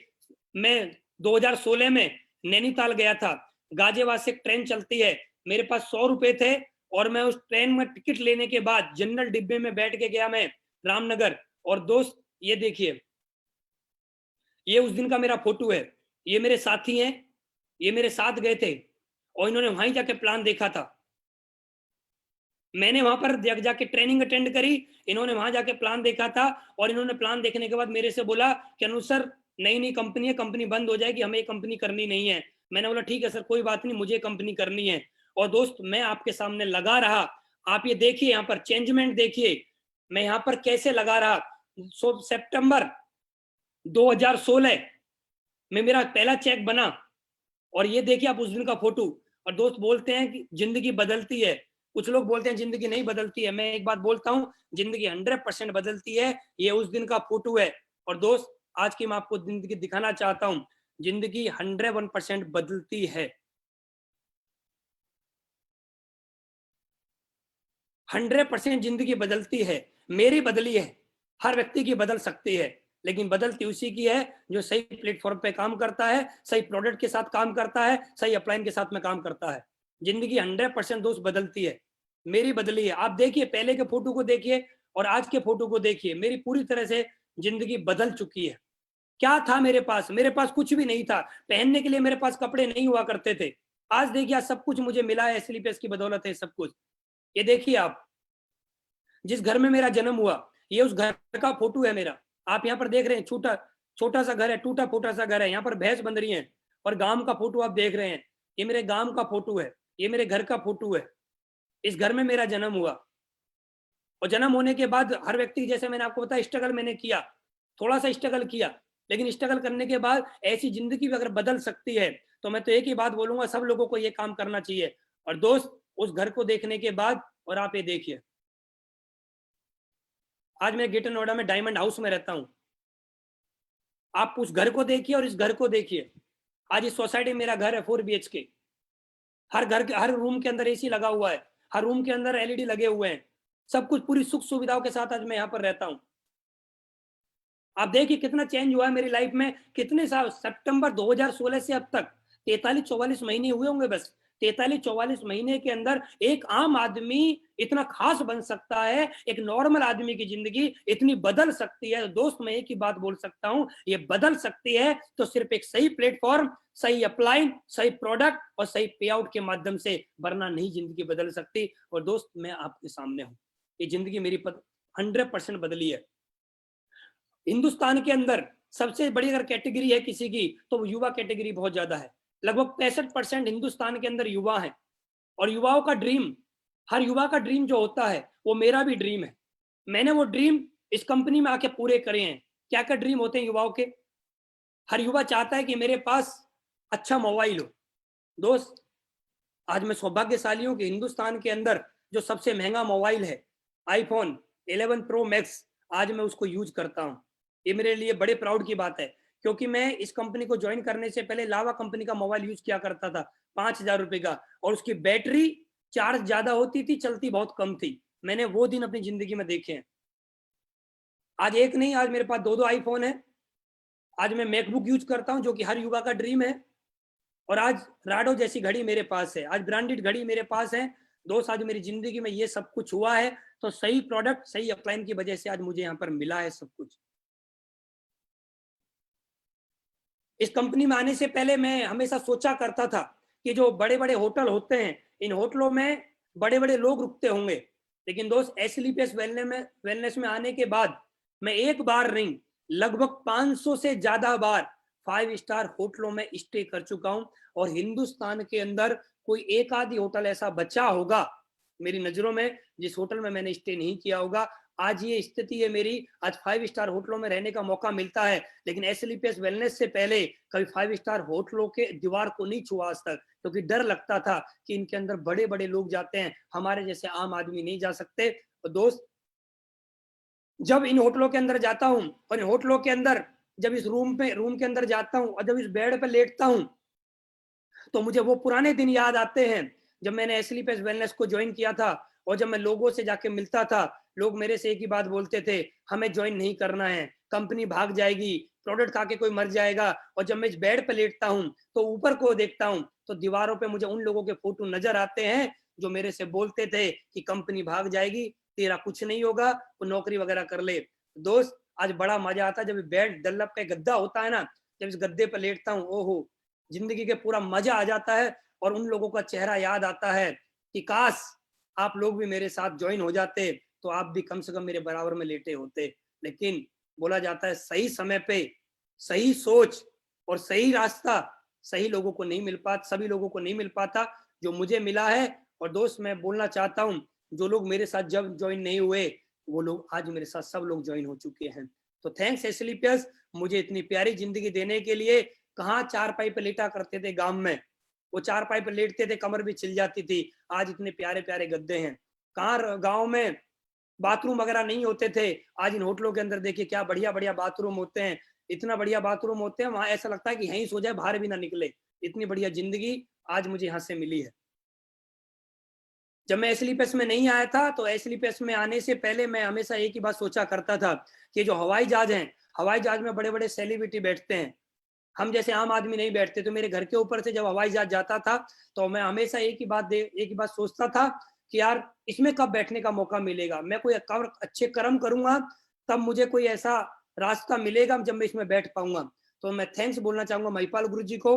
मैं 2016 में नैनीताल गया था, गाजियाबाद से एक ट्रेन चलती है, मेरे पास 100 रुपए थे और मैं उस ट्रेन में टिकट लेने के बाद जनरल डिब्बे में बैठ के गया मैं रामनगर। और दोस्त ये देखिए, ये उस दिन का मेरा फोटो है, ये मेरे साथी हैं, ये मेरे साथ गए थे और इन्होंने वहीं जाके प्लान देखा था। मैंने वहां पर जाके ट्रेनिंग अटेंड करी, इन्होंने वहां जाके प्लान देखा था और इन्होंने प्लान देखने के बाद मेरे से बोला कि अनु सर नई नई कंपनी है, कंपनी बंद हो जाएगी, हमें ये कंपनी करनी नहीं है। मैंने बोला ठीक है सर, कोई बात नहीं, मुझे कंपनी करनी है। और दोस्त मैं आपके सामने लगा रहा, आप ये देखिए, यहाँ पर चेंजमेंट देखिए, मैं यहाँ पर कैसे लगा रहा। सितंबर 2016 में मेरा पहला चेक बना और ये देखिए आप उस दिन का फोटो। और दोस्त बोलते हैं कि जिंदगी बदलती है, कुछ लोग बोलते हैं जिंदगी नहीं बदलती है, मैं एक बात बोलता हूं, जिंदगी 100% बदलती है। ये उस दिन का फोटो है। और दोस्त आज की मैं आपको जिंदगी दिखाना चाहता हूं, जिंदगी 101% बदलती है। 100% जिंदगी बदलती है, मेरी बदली है, हर व्यक्ति की बदल सकती है, लेकिन बदलती उसी की है जो सही प्लेटफॉर्म पे काम करता है, सही प्रोडक्ट के साथ काम करता है, सही अपलाइन के साथ में काम करता है। जिंदगी 100% दोस्त बदलती है, मेरी बदली है। आप देखिए पहले के फोटो को देखिए और आज के फोटो को देखिए, मेरी पूरी तरह से जिंदगी बदल चुकी है। क्या था मेरे पास? मेरे पास कुछ भी नहीं था, पहनने के लिए मेरे पास कपड़े नहीं हुआ करते थे। आज देखिए, आज सब कुछ मुझे मिला है, एसएलपीएस की बदौलत है सब कुछ। ये देखिए आप, जिस घर में मेरा जन्म हुआ, ये उस घर का फोटो है मेरा। आप यहाँ पर देख रहे हैं, छोटा छोटा सा घर है, टूटा फूटा सा घर है, यहाँ पर भैंस बंध रही है और गांव का फोटो आप देख रहे हैं, ये मेरे गांव का फोटो है, ये मेरे घर का फोटो है। इस घर में मेरा जन्म हुआ और जन्म होने के बाद हर व्यक्ति, जैसे मैंने आपको बताया, स्ट्रगल मैंने किया, थोड़ा सा स्ट्रगल किया, लेकिन स्ट्रगल करने के बाद ऐसी जिंदगी भी अगर बदल सकती है तो मैं तो एक ही बात बोलूंगा, सब लोगों को ये काम करना चाहिए। और दोस्त उस घर को देखने के बाद, और आप ये देखिए, आज मैं ग्रेटर नोएडा में डायमंड हाउस में रहता हूं। आप उस घर को देखिए और इस घर को देखिए। आज इस सोसाइटी में मेरा घर है 4 BHK, हर घर के हर रूम के अंदर एसी लगा हुआ है, हर रूम के अंदर एलईडी लगे हुए हैं, सब कुछ पूरी सुख सुविधाओं के साथ आज मैं यहाँ पर रहता हूँ। आप देखिए कितना चेंज हुआ है मेरी लाइफ में, कितने साल, सितंबर 2016 से अब तक 43-44 महीने हुए होंगे बस। 43-44 महीने के अंदर एक आम आदमी इतना खास बन सकता है, एक नॉर्मल आदमी की जिंदगी इतनी बदल सकती है। दोस्त मैं एक ही बात बोल सकता हूं, ये बदल सकती है तो सिर्फ एक सही प्लेटफॉर्म, सही अपलाइन, सही प्रोडक्ट और सही पे आउट के माध्यम से, वरना नहीं जिंदगी बदल सकती। और दोस्त मैं आपके सामने हूं, ये जिंदगी मेरी 100% बदली है। हिंदुस्तान के अंदर सबसे बड़ी अगर कैटेगरी है किसी की, तो वो युवा कैटेगरी बहुत ज्यादा है। लगभग 65% हिंदुस्तान के अंदर युवा है। और युवाओं का ड्रीम, हर युवा का ड्रीम जो होता है, वो मेरा भी ड्रीम है। मैंने वो ड्रीम इस कंपनी में आके पूरे करे हैं। क्या क्या ड्रीम होते हैं युवाओं के? हर युवा चाहता है कि मेरे पास अच्छा मोबाइल हो। दोस्त आज मैं सौभाग्यशाली हूं कि हिंदुस्तान के अंदर जो सबसे महंगा मोबाइल है, आईफोन 11 प्रो मैक्स, आज मैं उसको यूज करता हूं। ये मेरे लिए बड़े प्राउड की बात है, क्योंकि मैं इस कंपनी को ज्वाइन करने से पहले लावा कंपनी का मोबाइल यूज किया करता था, 5,000 रुपए का, और उसकी बैटरी चार्ज ज्यादा होती थी, चलती बहुत कम थी। मैंने वो दिन अपनी जिंदगी में देखे हैं। आज एक नहीं, आज मेरे पास 2-2 आईफोन है। आज मैं मैकबुक यूज करता हूं, जो कि हर युवा का ड्रीम है। और आज राडो जैसी घड़ी मेरे पास है, आज ब्रांडेड घड़ी मेरे पास है। दोस्त आज मेरी जिंदगी में ये सब कुछ हुआ है तो सही प्रोडक्ट, सही अपलाइन की वजह से आज मुझे यहाँ पर मिला है सब कुछ। इस कंपनी में आने से पहले मैं हमेशा सोचा करता था कि जो बड़े बड़े होटल होते हैं, इन होटलों में बड़े बड़े लोग रुकते होंगे। लेकिन दोस्त एसएलपीएस वेलनेस में आने के बाद मैं एक बार नहीं, लगभग 500 से ज्यादा बार 5 स्टार होटलों में स्टे कर चुका हूं। और हिंदुस्तान के अंदर कोई एक आधी होटल ऐसा बचा होगा मेरी नजरों में जिस होटल में मैंने स्टे नहीं किया होगा। आज ये स्थिति है मेरी, आज 5 स्टार होटलों में रहने का मौका मिलता है, लेकिन एसएलपीएस वेलनेस से पहले कभी 5 स्टार होटलों के दीवार को नहीं छुआ आज तक, क्योंकि डर लगता था कि इनके अंदर बड़े बड़े लोग जाते हैं, हमारे जैसे आम आदमी नहीं जा सकते। तो दोस्त जब इन होटलों के अंदर जाता हूं और इन होटलों के अंदर जब इस रूम के अंदर जाता हूं और जब इस बेड पे लेटता हूं, तो मुझे वो पुराने दिन याद आते हैं जब मैंने एसएलपीएस वेलनेस को ज्वाइन किया था। और जब मैं लोगों से जाके मिलता था, लोग मेरे से एक ही बात बोलते थे, हमें ज्वाइन नहीं करना है, कंपनी भाग जाएगी, प्रोडक्ट खा के कोई मर जाएगा। और जब मैं इस बेड पे लेटता हूँ तो ऊपर को देखता हूँ तो दीवारों पे मुझे उन लोगों के फोटो नजर आते हैं जो मेरे से बोलते थे कि कंपनी भाग जाएगी, तेरा कुछ नहीं होगा, तो नौकरी वगैरह कर ले। दोस्त, आज बड़ा मजा आता है जब बेड डल्लप पे गद्दा होता है ना, जब इस गद्दे पे लेटता हूँ, ओहो, जिंदगी के पूरा मजा आ जाता है। और उन लोगों का चेहरा याद आता है कि काश आप लोग भी मेरे साथ ज्वाइन हो जाते तो आप भी कम से कम मेरे बराबर में लेटे होते। लेकिन बोला जाता है सही समय पे सही सोच और सही रास्ता सही लोगों को नहीं मिल पाता, सभी लोगों को नहीं मिल पाता जो मुझे मिला है। और दोस्त, मैं बोलना चाहता हूँ, जो लोग मेरे साथ जब ज्वाइन नहीं हुए वो लोग आज मेरे साथ सब लोग ज्वाइन हो चुके हैं। तो थैंक्स एसएलपीएस, मुझे इतनी प्यारी जिंदगी देने के लिए। कहाँ चारपाई पे लेटा करते थे गांव में, वो चारपाई पे लेटते थे, कमर भी छिल जाती थी। आज इतने प्यारे प्यारे गद्दे हैं। कहाँ गांव में बाथरूम वगैरह नहीं होते थे, आज इन होटलों के अंदर देखिए क्या बढ़िया बढ़िया बाथरूम होते हैं। इतना बढ़िया बाथरूम होते हैं, वहां ऐसा लगता है कि यहीं सो जाए, बाहर भी ना निकले। इतनी बढ़िया जिंदगी आज मुझे यहाँ से मिली है। जब मैं एसलीपीएस में नहीं आया था तो एसलीपीएस में आने से पहले मैं हमेशा एक ही बात सोचा करता था कि जो हवाई जहाज हैं, हवाई जहाज में बड़े बड़े सेलिब्रिटी बैठते हैं, हम जैसे आम आदमी नहीं बैठते। तो मेरे घर के ऊपर से जब हवाई जहाज जाता था तो मैं हमेशा एक ही बात सोचता था कि यार इसमें कब बैठने का मौका मिलेगा, मैं कोई अच्छे कर्म करूंगा तब मुझे कोई ऐसा रास्ता मिलेगा जब मैं इसमें बैठ पाऊंगा। तो मैं थैंक्स बोलना चाहूंगा महिपाल गुरु जी को।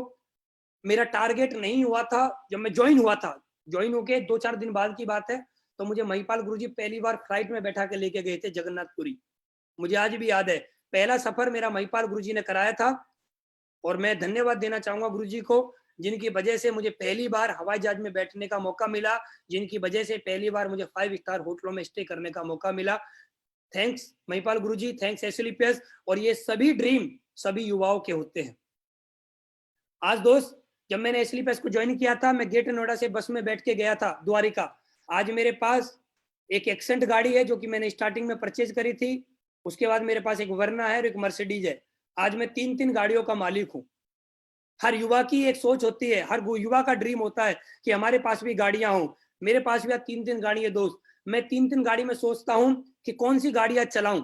मेरा टारगेट नहीं हुआ था जब मैं ज्वाइन हुआ था, ज्वाइन होके 2-4 दिन बाद की बात है, तो मुझे महिपाल गुरु जी पहली बार फ्लाइट में बैठा के लेके गए थे जगन्नाथपुरी। मुझे आज भी याद है, पहला सफर मेरा महिपाल गुरु जी ने कराया था। और मैं धन्यवाद देना चाहूंगा गुरु जी को, जिनकी वजह से मुझे पहली बार हवाई जहाज में बैठने का मौका मिला, जिनकी वजह से पहली बार मुझे 5 स्टार होटलों में स्टे करने का मौका मिला। थैंक्स महिपाल गुरु जी, थैंक्स एसएलपीएस। और ये सभी ड्रीम सभी युवाओं के होते हैं। आज दोस्त, जब मैंने एसएलपीएस को ज्वाइन किया था, मैं ग्रेटर नोएडा से बस में बैठ के गया था द्वारिका। आज मेरे पास एक एक्सेंट गाड़ी है जो कि मैंने स्टार्टिंग में परचेज करी थी। उसके बाद मेरे पास एक वर्ना है और एक मर्सिडीज है। आज मैं 3-3 गाड़ियों का मालिक हूँ। हर युवा की एक सोच होती है, हर युवा का ड्रीम होता है कि हमारे पास भी गाड़ियां हों। मेरे पास भी आज 3-3 गाड़ी है दोस्त। मैं 3-3 गाड़ी में सोचता हूँ कि कौन सी गाड़ी आज चलाऊं।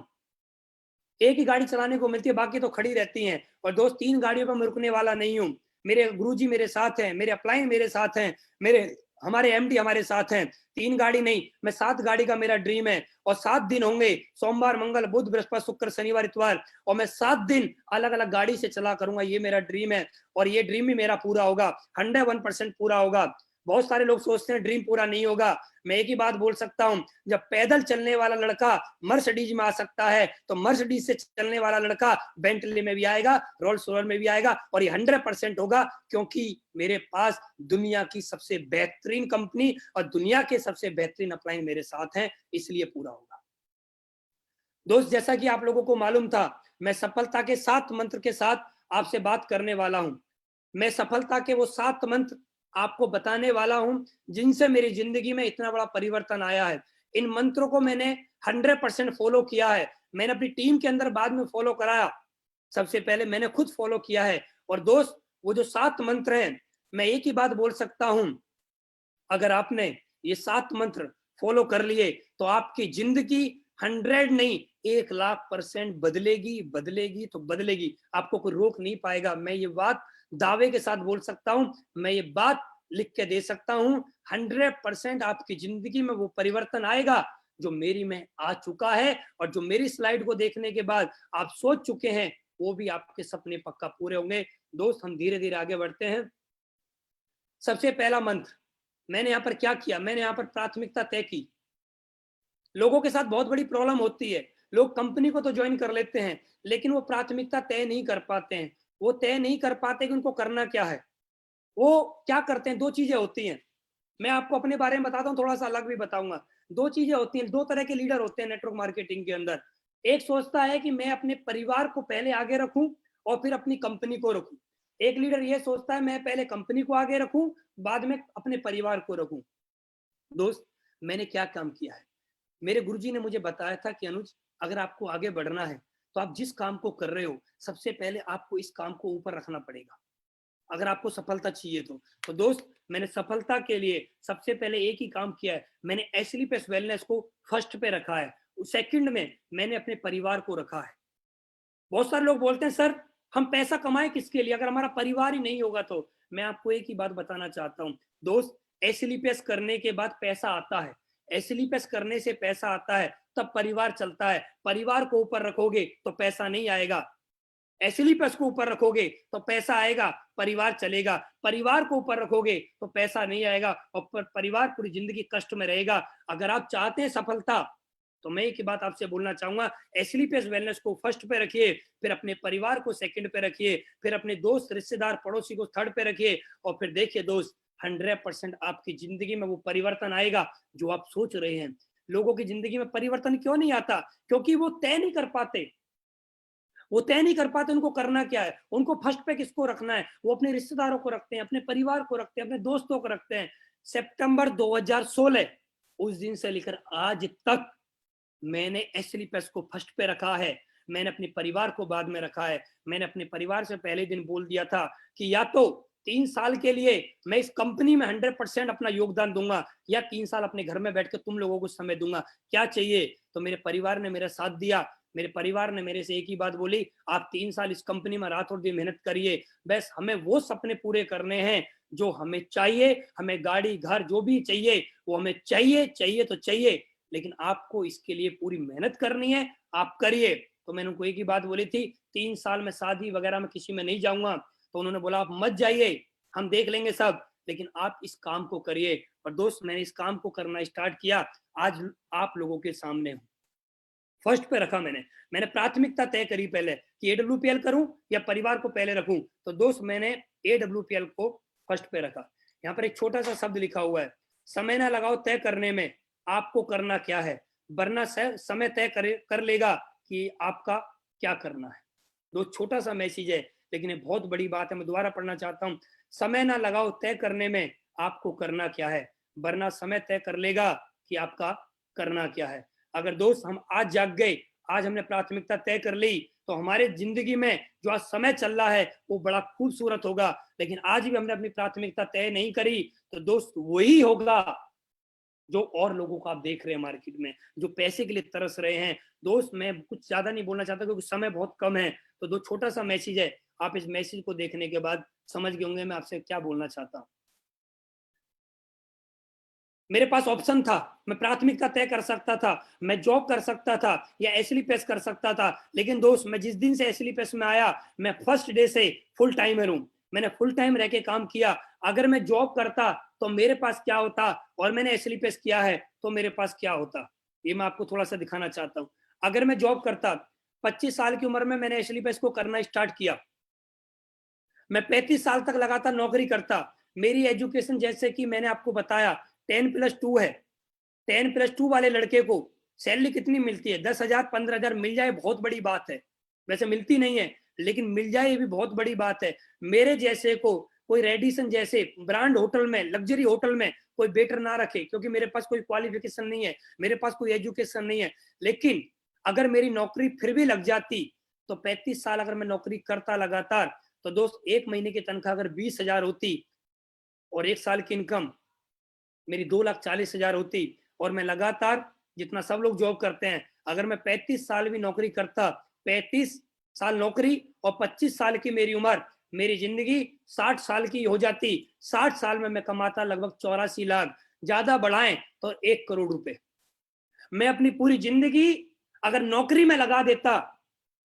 एक ही गाड़ी चलाने को मिलती है, बाकी तो खड़ी रहती हैं। और दोस्त, 3 गाड़ियों पर मैं रुकने वाला नहीं हूँ। मेरे गुरुजी मेरे साथ हैं, मेरे अपलाइन मेरे साथ हैं, मेरे हमारे एमडी हमारे साथ हैं। 3 गाड़ी नहीं, मैं 7 गाड़ी का मेरा ड्रीम है। और 7 दिन होंगे, सोमवार मंगल बुध बृहस्पति शुक्र शनिवार इतवार, और मैं 7 दिन अलग अलग गाड़ी से चला करूंगा। ये मेरा ड्रीम है और ये ड्रीम भी मेरा पूरा होगा, 101% पूरा होगा। बहुत सारे लोग सोचते हैं ड्रीम पूरा नहीं होगा। मैं एक ही बात बोल सकता हूं, जब पैदल चलने वाला लड़का मर्सिडीज में आ सकता है तो मर्सिडीज से चलने वाला लड़का बेंटली में भी आएगा, रोल्स रॉयस में भी आएगा। और ये 100% होगा, क्योंकि मेरे पास दुनिया की सबसे बेहतरीन कंपनी और दुनिया के सबसे बेहतरीन अपलाइन मेरे साथ हैं, इसलिए पूरा होगा। दोस्त, जैसा कि आप लोगों को मालूम था, मैं सफलता के 7 मंत्र के साथ आपसे बात करने वाला हूं। मैं सफलता के वो 7 मंत्र आपको बताने वाला हूं जिनसे मेरी जिंदगी में इतना बड़ा परिवर्तन आया है। इन मंत्रों को मैंने 100% फॉलो किया है। मैंने अपनी टीम के अंदर बाद में फॉलो कराया, सबसे पहले मैंने खुद फॉलो किया है। और दोस्त, वो जो 7 मंत्र हैं, मैं एक ही बात बोल सकता हूं, अगर आपने ये 7 मंत्र फॉलो कर लिए तो आपकी जिंदगी 100 नहीं 1,00,000% बदलेगी, बदलेगी तो बदलेगी। आपको कोई रोक नहीं पाएगा। मैं ये बात दावे के साथ बोल सकता हूं, मैं ये बात लिख के दे सकता हूं, 100% आपकी जिंदगी में वो परिवर्तन आएगा जो मेरी में आ चुका है। और जो मेरी स्लाइड को देखने के बाद आप सोच चुके हैं, वो भी आपके सपने पक्का पूरे होंगे। दोस्त, हम धीरे धीरे आगे बढ़ते हैं। सबसे पहला मंत्र, मैंने यहाँ पर क्या किया, मैंने यहाँ पर प्राथमिकता तय की। लोगों के साथ बहुत बड़ी प्रॉब्लम होती है, लोग कंपनी को तो ज्वाइन कर लेते हैं लेकिन वो प्राथमिकता तय नहीं कर पाते हैं। वो तय नहीं कर पाते कि उनको करना क्या है। वो क्या करते हैं, 2 चीजें होती हैं। मैं आपको अपने बारे में बताता हूँ, थोड़ा सा अलग भी बताऊंगा। 2 चीजें होती हैं, 2 तरह के लीडर होते हैं नेटवर्क मार्केटिंग के अंदर। एक सोचता है कि मैं अपने परिवार को पहले आगे रखूं और फिर अपनी कंपनी को रखूं। एक लीडर ये सोचता है मैं पहले कंपनी को आगे रखूं, बाद में अपने परिवार को रखूं। दोस्त, मैंने क्या काम किया है, मेरे गुरुजी ने मुझे बताया था कि अनुज, अगर आपको आगे बढ़ना है तो आप जिस काम को कर रहे हो, सबसे पहले आपको इस काम को ऊपर रखना पड़ेगा, अगर आपको सफलता चाहिए तो दोस्त, मैंने सफलता के लिए सबसे पहले एक ही काम किया है, मैंने एसएलपीएस वेलनेस को फर्स्ट पे रखा है। सेकंड में मैंने अपने परिवार को रखा है। बहुत सारे लोग बोलते हैं सर हम पैसा कमाएं किसके लिए, अगर हमारा परिवार ही नहीं होगा तो। मैं आपको एक ही बात बताना चाहता हूँ दोस्त, एसएलपीएस करने के बाद पैसा आता है, एसएलपीएस करने से पैसा आता है, तब परिवार चलता है। परिवार को ऊपर रखोगे तो पैसा नहीं आएगा, एसएलपीएस को ऊपर रखोगे तो पैसा आएगा, परिवार चलेगा। परिवार को ऊपर रखोगे तो पैसा नहीं आएगा और परिवार पूरी जिंदगी कष्ट में रहेगा। अगर आप चाहते हैं सफलता तो मैं एक ही बात आपसे बोलना चाहूंगा, एसएलपीएस वेलनेस को फर्स्ट पे रखिए, फिर अपने परिवार को सेकंड पे रखिए, फिर अपने दोस्त रिश्तेदार पड़ोसी को थर्ड पे रखिए, और फिर देखिए दोस्त 100% आपकी जिंदगी में वो परिवर्तन आएगा जो आप सोच रहे हैं। लोगों की जिंदगी में परिवर्तन क्यों नहीं आता? क्योंकि वो तय नहीं कर पाते, वो तय नहीं कर पाते उनको करना क्या है, उनको फर्स्ट पे किसको रखना है। वो अपने रिश्तेदारों को रखते हैं, अपने परिवार को रखते हैं, अपने दोस्तों को रखते हैं। सितंबर 2016 उस दिन से लेकर आज तक मैंने एसएलपीएस को फर्स्ट पे रखा है, मैंने अपने परिवार को बाद में रखा है। मैंने अपने परिवार से पहले दिन बोल दिया था कि या तो 3 साल के लिए मैं इस कंपनी में 100% अपना योगदान दूंगा, या 3 साल अपने घर में बैठ के तुम लोगों को समय दूंगा, क्या चाहिए। तो मेरे परिवार ने मेरा साथ दिया। मेरे परिवार ने मेरे से एक ही बात बोली, आप 3 साल इस कंपनी में रात और दिन मेहनत करिए, बस हमें वो सपने पूरे करने हैं जो हमें चाहिए। हमें गाड़ी घर जो भी चाहिए वो हमें चाहिए, चाहिए तो चाहिए, लेकिन आपको इसके लिए पूरी मेहनत करनी है, आप करिए। तो मैंने उनको एक ही बात बोली थी, 3 साल में शादी वगैरह में किसी में नहीं जाऊंगा। तो उन्होंने बोला आप मत जाइए, हम देख लेंगे सब, लेकिन आप इस काम को करिए। और दोस्त मैंने इस काम को करना स्टार्ट किया, आज आप लोगों के सामने हूं। फर्स्ट पे रखा मैंने, मैंने प्राथमिकता तय करी पहले कि एडब्ल्यूपीएल करूं या परिवार को पहले रखूं। तो दोस्त मैंने एडब्ल्यूपीएल को फर्स्ट पे रखा। यहाँ पर एक छोटा सा शब्द लिखा हुआ है, समय ना लगाओ तय करने में, आपको करना क्या है, वरना समय तय कर लेगा कि आपका क्या करना है। दो छोटा सा मैसेज है लेकिन ये बहुत बड़ी बात है, मैं दोबारा पढ़ना चाहता हूँ। समय ना लगाओ तय करने में, आपको करना क्या है, वरना समय तय कर लेगा कि आपका करना क्या है। अगर दोस्त हम आज जाग गए, आज हमने प्राथमिकता तय कर ली, तो हमारे जिंदगी में जो आज समय चल रहा है वो बड़ा खूबसूरत होगा। लेकिन आज भी हमने अपनी प्राथमिकता तय नहीं करी तो दोस्त वही होगा जो और लोगों को आप देख रहे हैं मार्केट में, जो पैसे के लिए तरस रहे हैं। दोस्त मैं कुछ ज्यादा नहीं बोलना चाहता क्योंकि समय बहुत कम है, तो दो छोटा सा मैसेज है, आप इस मैसेज को देखने के बाद समझ गए होंगे मैं आपसे क्या बोलना चाहता हूँ। मेरे पास ऑप्शन था, मैं प्राथमिकता तय कर सकता था, मैं जॉब कर सकता था या एसएलपीएस कर सकता था। लेकिन दोस्त मैं जिस दिन से एसएलपीएस में आया, मैं फर्स्ट डे से फुल टाइमर हूं, मैंने फुल टाइम रह के काम किया। अगर मैं जॉब करता तो मेरे पास क्या होता, और मैंने एसएलपीएस किया है तो मेरे पास क्या होता, ये मैं आपको थोड़ा सा दिखाना चाहता हूँ। अगर मैं जॉब करता, 25 साल की उम्र में मैंने एसएलपीएस को करना स्टार्ट किया, मैं 35 साल तक लगातार नौकरी करता। मेरी एजुकेशन जैसे कि मैंने आपको बताया 10+2 है, 10+2 वाले लड़के को सैलरी कितनी मिलती है, 10,000 15,000 मिल जाए बहुत बड़ी बात है। वैसे मिलती नहीं है लेकिन मिल जाए ये भी बहुत बड़ी बात है। मेरे जैसे को कोई रेडिसन जैसे ब्रांड होटल में, लग्जरी होटल में कोई वेटर ना रखे, क्योंकि मेरे पास कोई क्वालिफिकेशन नहीं है, मेरे पास कोई एजुकेशन नहीं है। लेकिन अगर मेरी नौकरी फिर भी लग जाती तो 35 साल अगर मैं नौकरी करता लगातार, तो दोस्त एक महीने की तनख्वाह अगर 20,000 होती और एक साल की इनकम मेरी 2,40,000 होती, और मैं लगातार जितना सब लोग जॉब करते हैं, अगर मैं 35 साल भी नौकरी करता, 35 साल नौकरी और 25 साल की मेरी उम्र, मेरी जिंदगी 60 साल की हो जाती। 60 साल में मैं कमाता लगभग 84 लाख, ज्यादा बढ़ाएं तो 1 करोड़ रुपए। मैं अपनी पूरी जिंदगी अगर नौकरी में लगा देता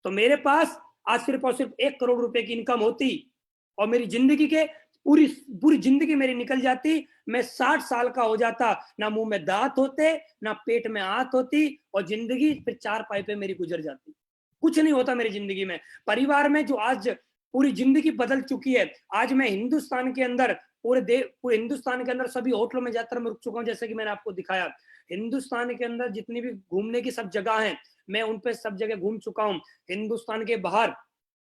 तो मेरे पास आज सिर्फ और सिर्फ 1 करोड़ रुपए की इनकम होती, और मेरी जिंदगी के पूरी पूरी जिंदगी मेरी निकल जाती। मैं 60 साल का हो जाता, ना मुंह में दांत होते, ना पेट में आंत होती, और जिंदगी फिर 4 पाई पे मेरी गुजर जाती। कुछ नहीं होता मेरी जिंदगी में। परिवार में जो आज पूरी जिंदगी बदल चुकी है, आज मैं हिंदुस्तान के अंदर पूरे हिंदुस्तान के अंदर सभी होटलों में यात्रा में रुक चुका हूँ, जैसे कि मैंने आपको दिखाया। हिंदुस्तान के अंदर जितनी भी घूमने की सब जगह हैं, मैं उन पे सब जगह घूम चुका हूँ। हिंदुस्तान के बाहर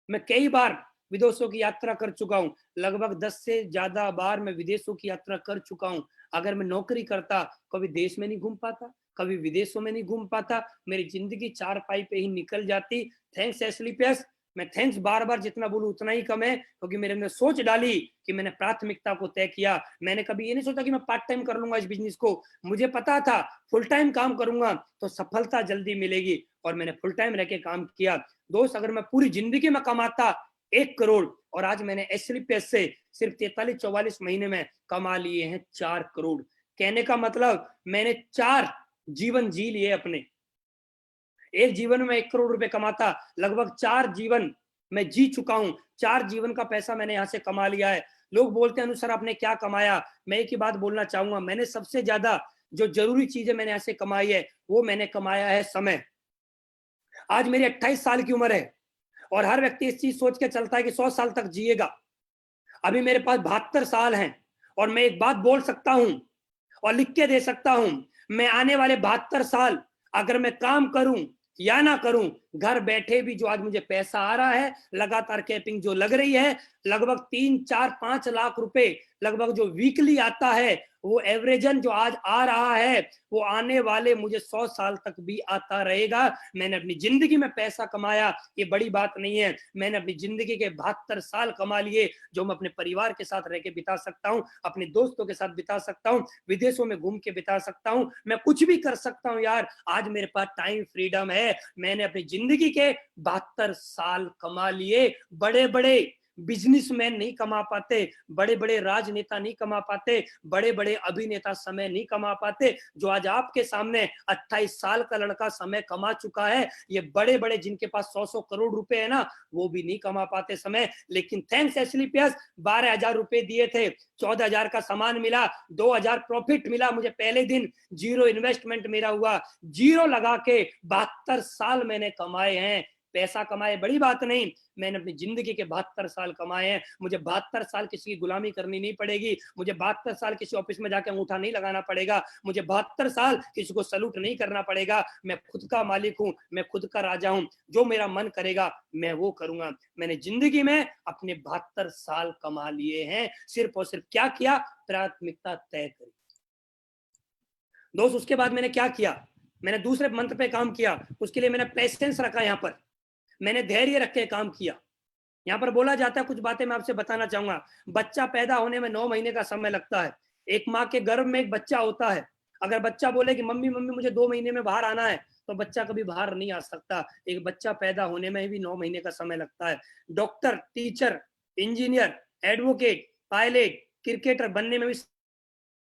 मैं कई बार विदेशों की यात्रा कर चुका हूँ, लगभग 10 से ज्यादा बार मैं विदेशों की यात्रा कर चुका हूँ। अगर मैं नौकरी करता, कभी देश में नहीं घूम पाता, कभी विदेशों में नहीं घूम पाता, मेरी जिंदगी 4 पाई पे ही निकल जाती। थैंक्स एसलीपियस, मैं थैंक्स बार बार जितना बोलूं उतना ही कम है, क्योंकि मेरे अंदर सोच डाली कि मैंने प्राथमिकता को तय किया। मैंने कभी ये नहीं सोचा कि मैं पार्ट टाइम कर लूंगा इस बिजनेस को, मुझे पता था फुल टाइम काम करूंगा तो सफलता जल्दी मिलेगी। और मैंने फुल टाइम रह के काम किया। दोस्त, अगर मैं पूरी जिंदगी में कमाता 1 करोड़ और आज मैंने एसएलपीएस से सिर्फ 43-44 महीने में कमा लिए हैं 4 करोड़। कहने का मतलब मैंने 4 जीवन जी लिए अपने। एक जीवन में 1 करोड़ रुपए कमाता, लगभग 4 जीवन मैं जी चुका हूं। 4 जीवन का पैसा मैंने यहां से कमा लिया है। लोग बोलते हैं अनुसार आपने क्या कमाया? मैं एक ही बात बोलना चाहूंगा, मैंने सबसे ज्यादा जो जरूरी चीजें मैंने यहां से कमाई है वो मैंने कमाया है समय। आज मेरी 28 साल की उम्र है और हर व्यक्ति इस चीज सोच के चलता है कि 100 साल तक जिएगा। अभी मेरे पास 72 साल हैं और मैं एक बात बोल सकता हूं और लिख के दे सकता हूं, मैं आने वाले 72 साल अगर मैं काम करूं या ना करूं, घर बैठे भी जो आज मुझे पैसा आ रहा है, लगातार कैपिंग जो लग रही है, लगभग 3-4-5 लाख रुपए लगभग जो वीकली आता है, वो एवरेजन जो आज आ रहा है वो आने वाले मुझे 100 साल तक भी आता रहेगा। मैंने अपनी जिंदगी में पैसा कमाया, ये बड़ी बात नहीं है। मैंने अपनी जिंदगी के 72 साल कमा लिए जो मैं अपने परिवार के साथ रह के बिता सकता हूँ, अपने दोस्तों के साथ बिता सकता हूँ, विदेशों में घूम के बिता सकता हूँ, मैं कुछ भी कर सकता हूँ यार। आज मेरे पास टाइम फ्रीडम है। मैंने अपनी जिंदगी के 72 साल कमा लिए। बड़े बड़े बिजनेसमैन नहीं कमा पाते, बड़े बड़े राजनेता नहीं कमा पाते, बड़े बड़े अभिनेता समय नहीं कमा पाते जो आज आपके सामने 28 साल का लड़का समय कमा चुका है। ये बड़े बड़े जिनके पास 100 करोड़ रुपए है ना, वो भी नहीं कमा पाते समय। लेकिन थैंक्स एसएलपीएस, 12,000 रुपए दिए थे, 14,000 का सामान मिला, 2,000 प्रॉफिट मिला मुझे पहले दिन। 0 इन्वेस्टमेंट मेरा हुआ, 0 लगा के 72 साल मैंने कमाए हैं। पैसा कमाए बड़ी बात नहीं, मैंने अपनी जिंदगी के 72 साल कमाए हैं। मुझे 72 साल किसी की गुलामी करनी नहीं पड़ेगी, मुझे 72 साल किसी ऑफिस में जाकर अंगूठा नहीं लगाना पड़ेगा, मुझे 72 साल किसी को सलूट नहीं करना पड़ेगा। मैं खुद का मालिक हूं, मैं खुद का राजा हूं, जो मेरा मन करेगा मैं वो करूंगा। मैंने जिंदगी में अपने 72 साल कमा लिए हैं। सिर्फ और सिर्फ क्या किया? प्राथमिकता तय करी। दोस्त, उसके बाद मैंने क्या किया? मैंने दूसरे मंत्र पे काम किया। उसके लिए मैंने पेशेंस रखा, यहाँ पर मैंने धैर्य रख के काम किया। यहाँ पर बोला जाता है, कुछ बातें मैं आपसे बताना चाहूंगा। बच्चा पैदा होने में 9 महीने का समय लगता है। एक माँ के गर्भ में एक बच्चा होता है। अगर बच्चा बोले कि मम्मी मम्मी मुझे 2 महीने में बाहर आना है, तो बच्चा कभी बाहर नहीं आ सकता। एक बच्चा पैदा होने में भी 9 महीने का समय लगता है। Doctor, teacher, engineer, advocate, pilot, cricketer बनने में भी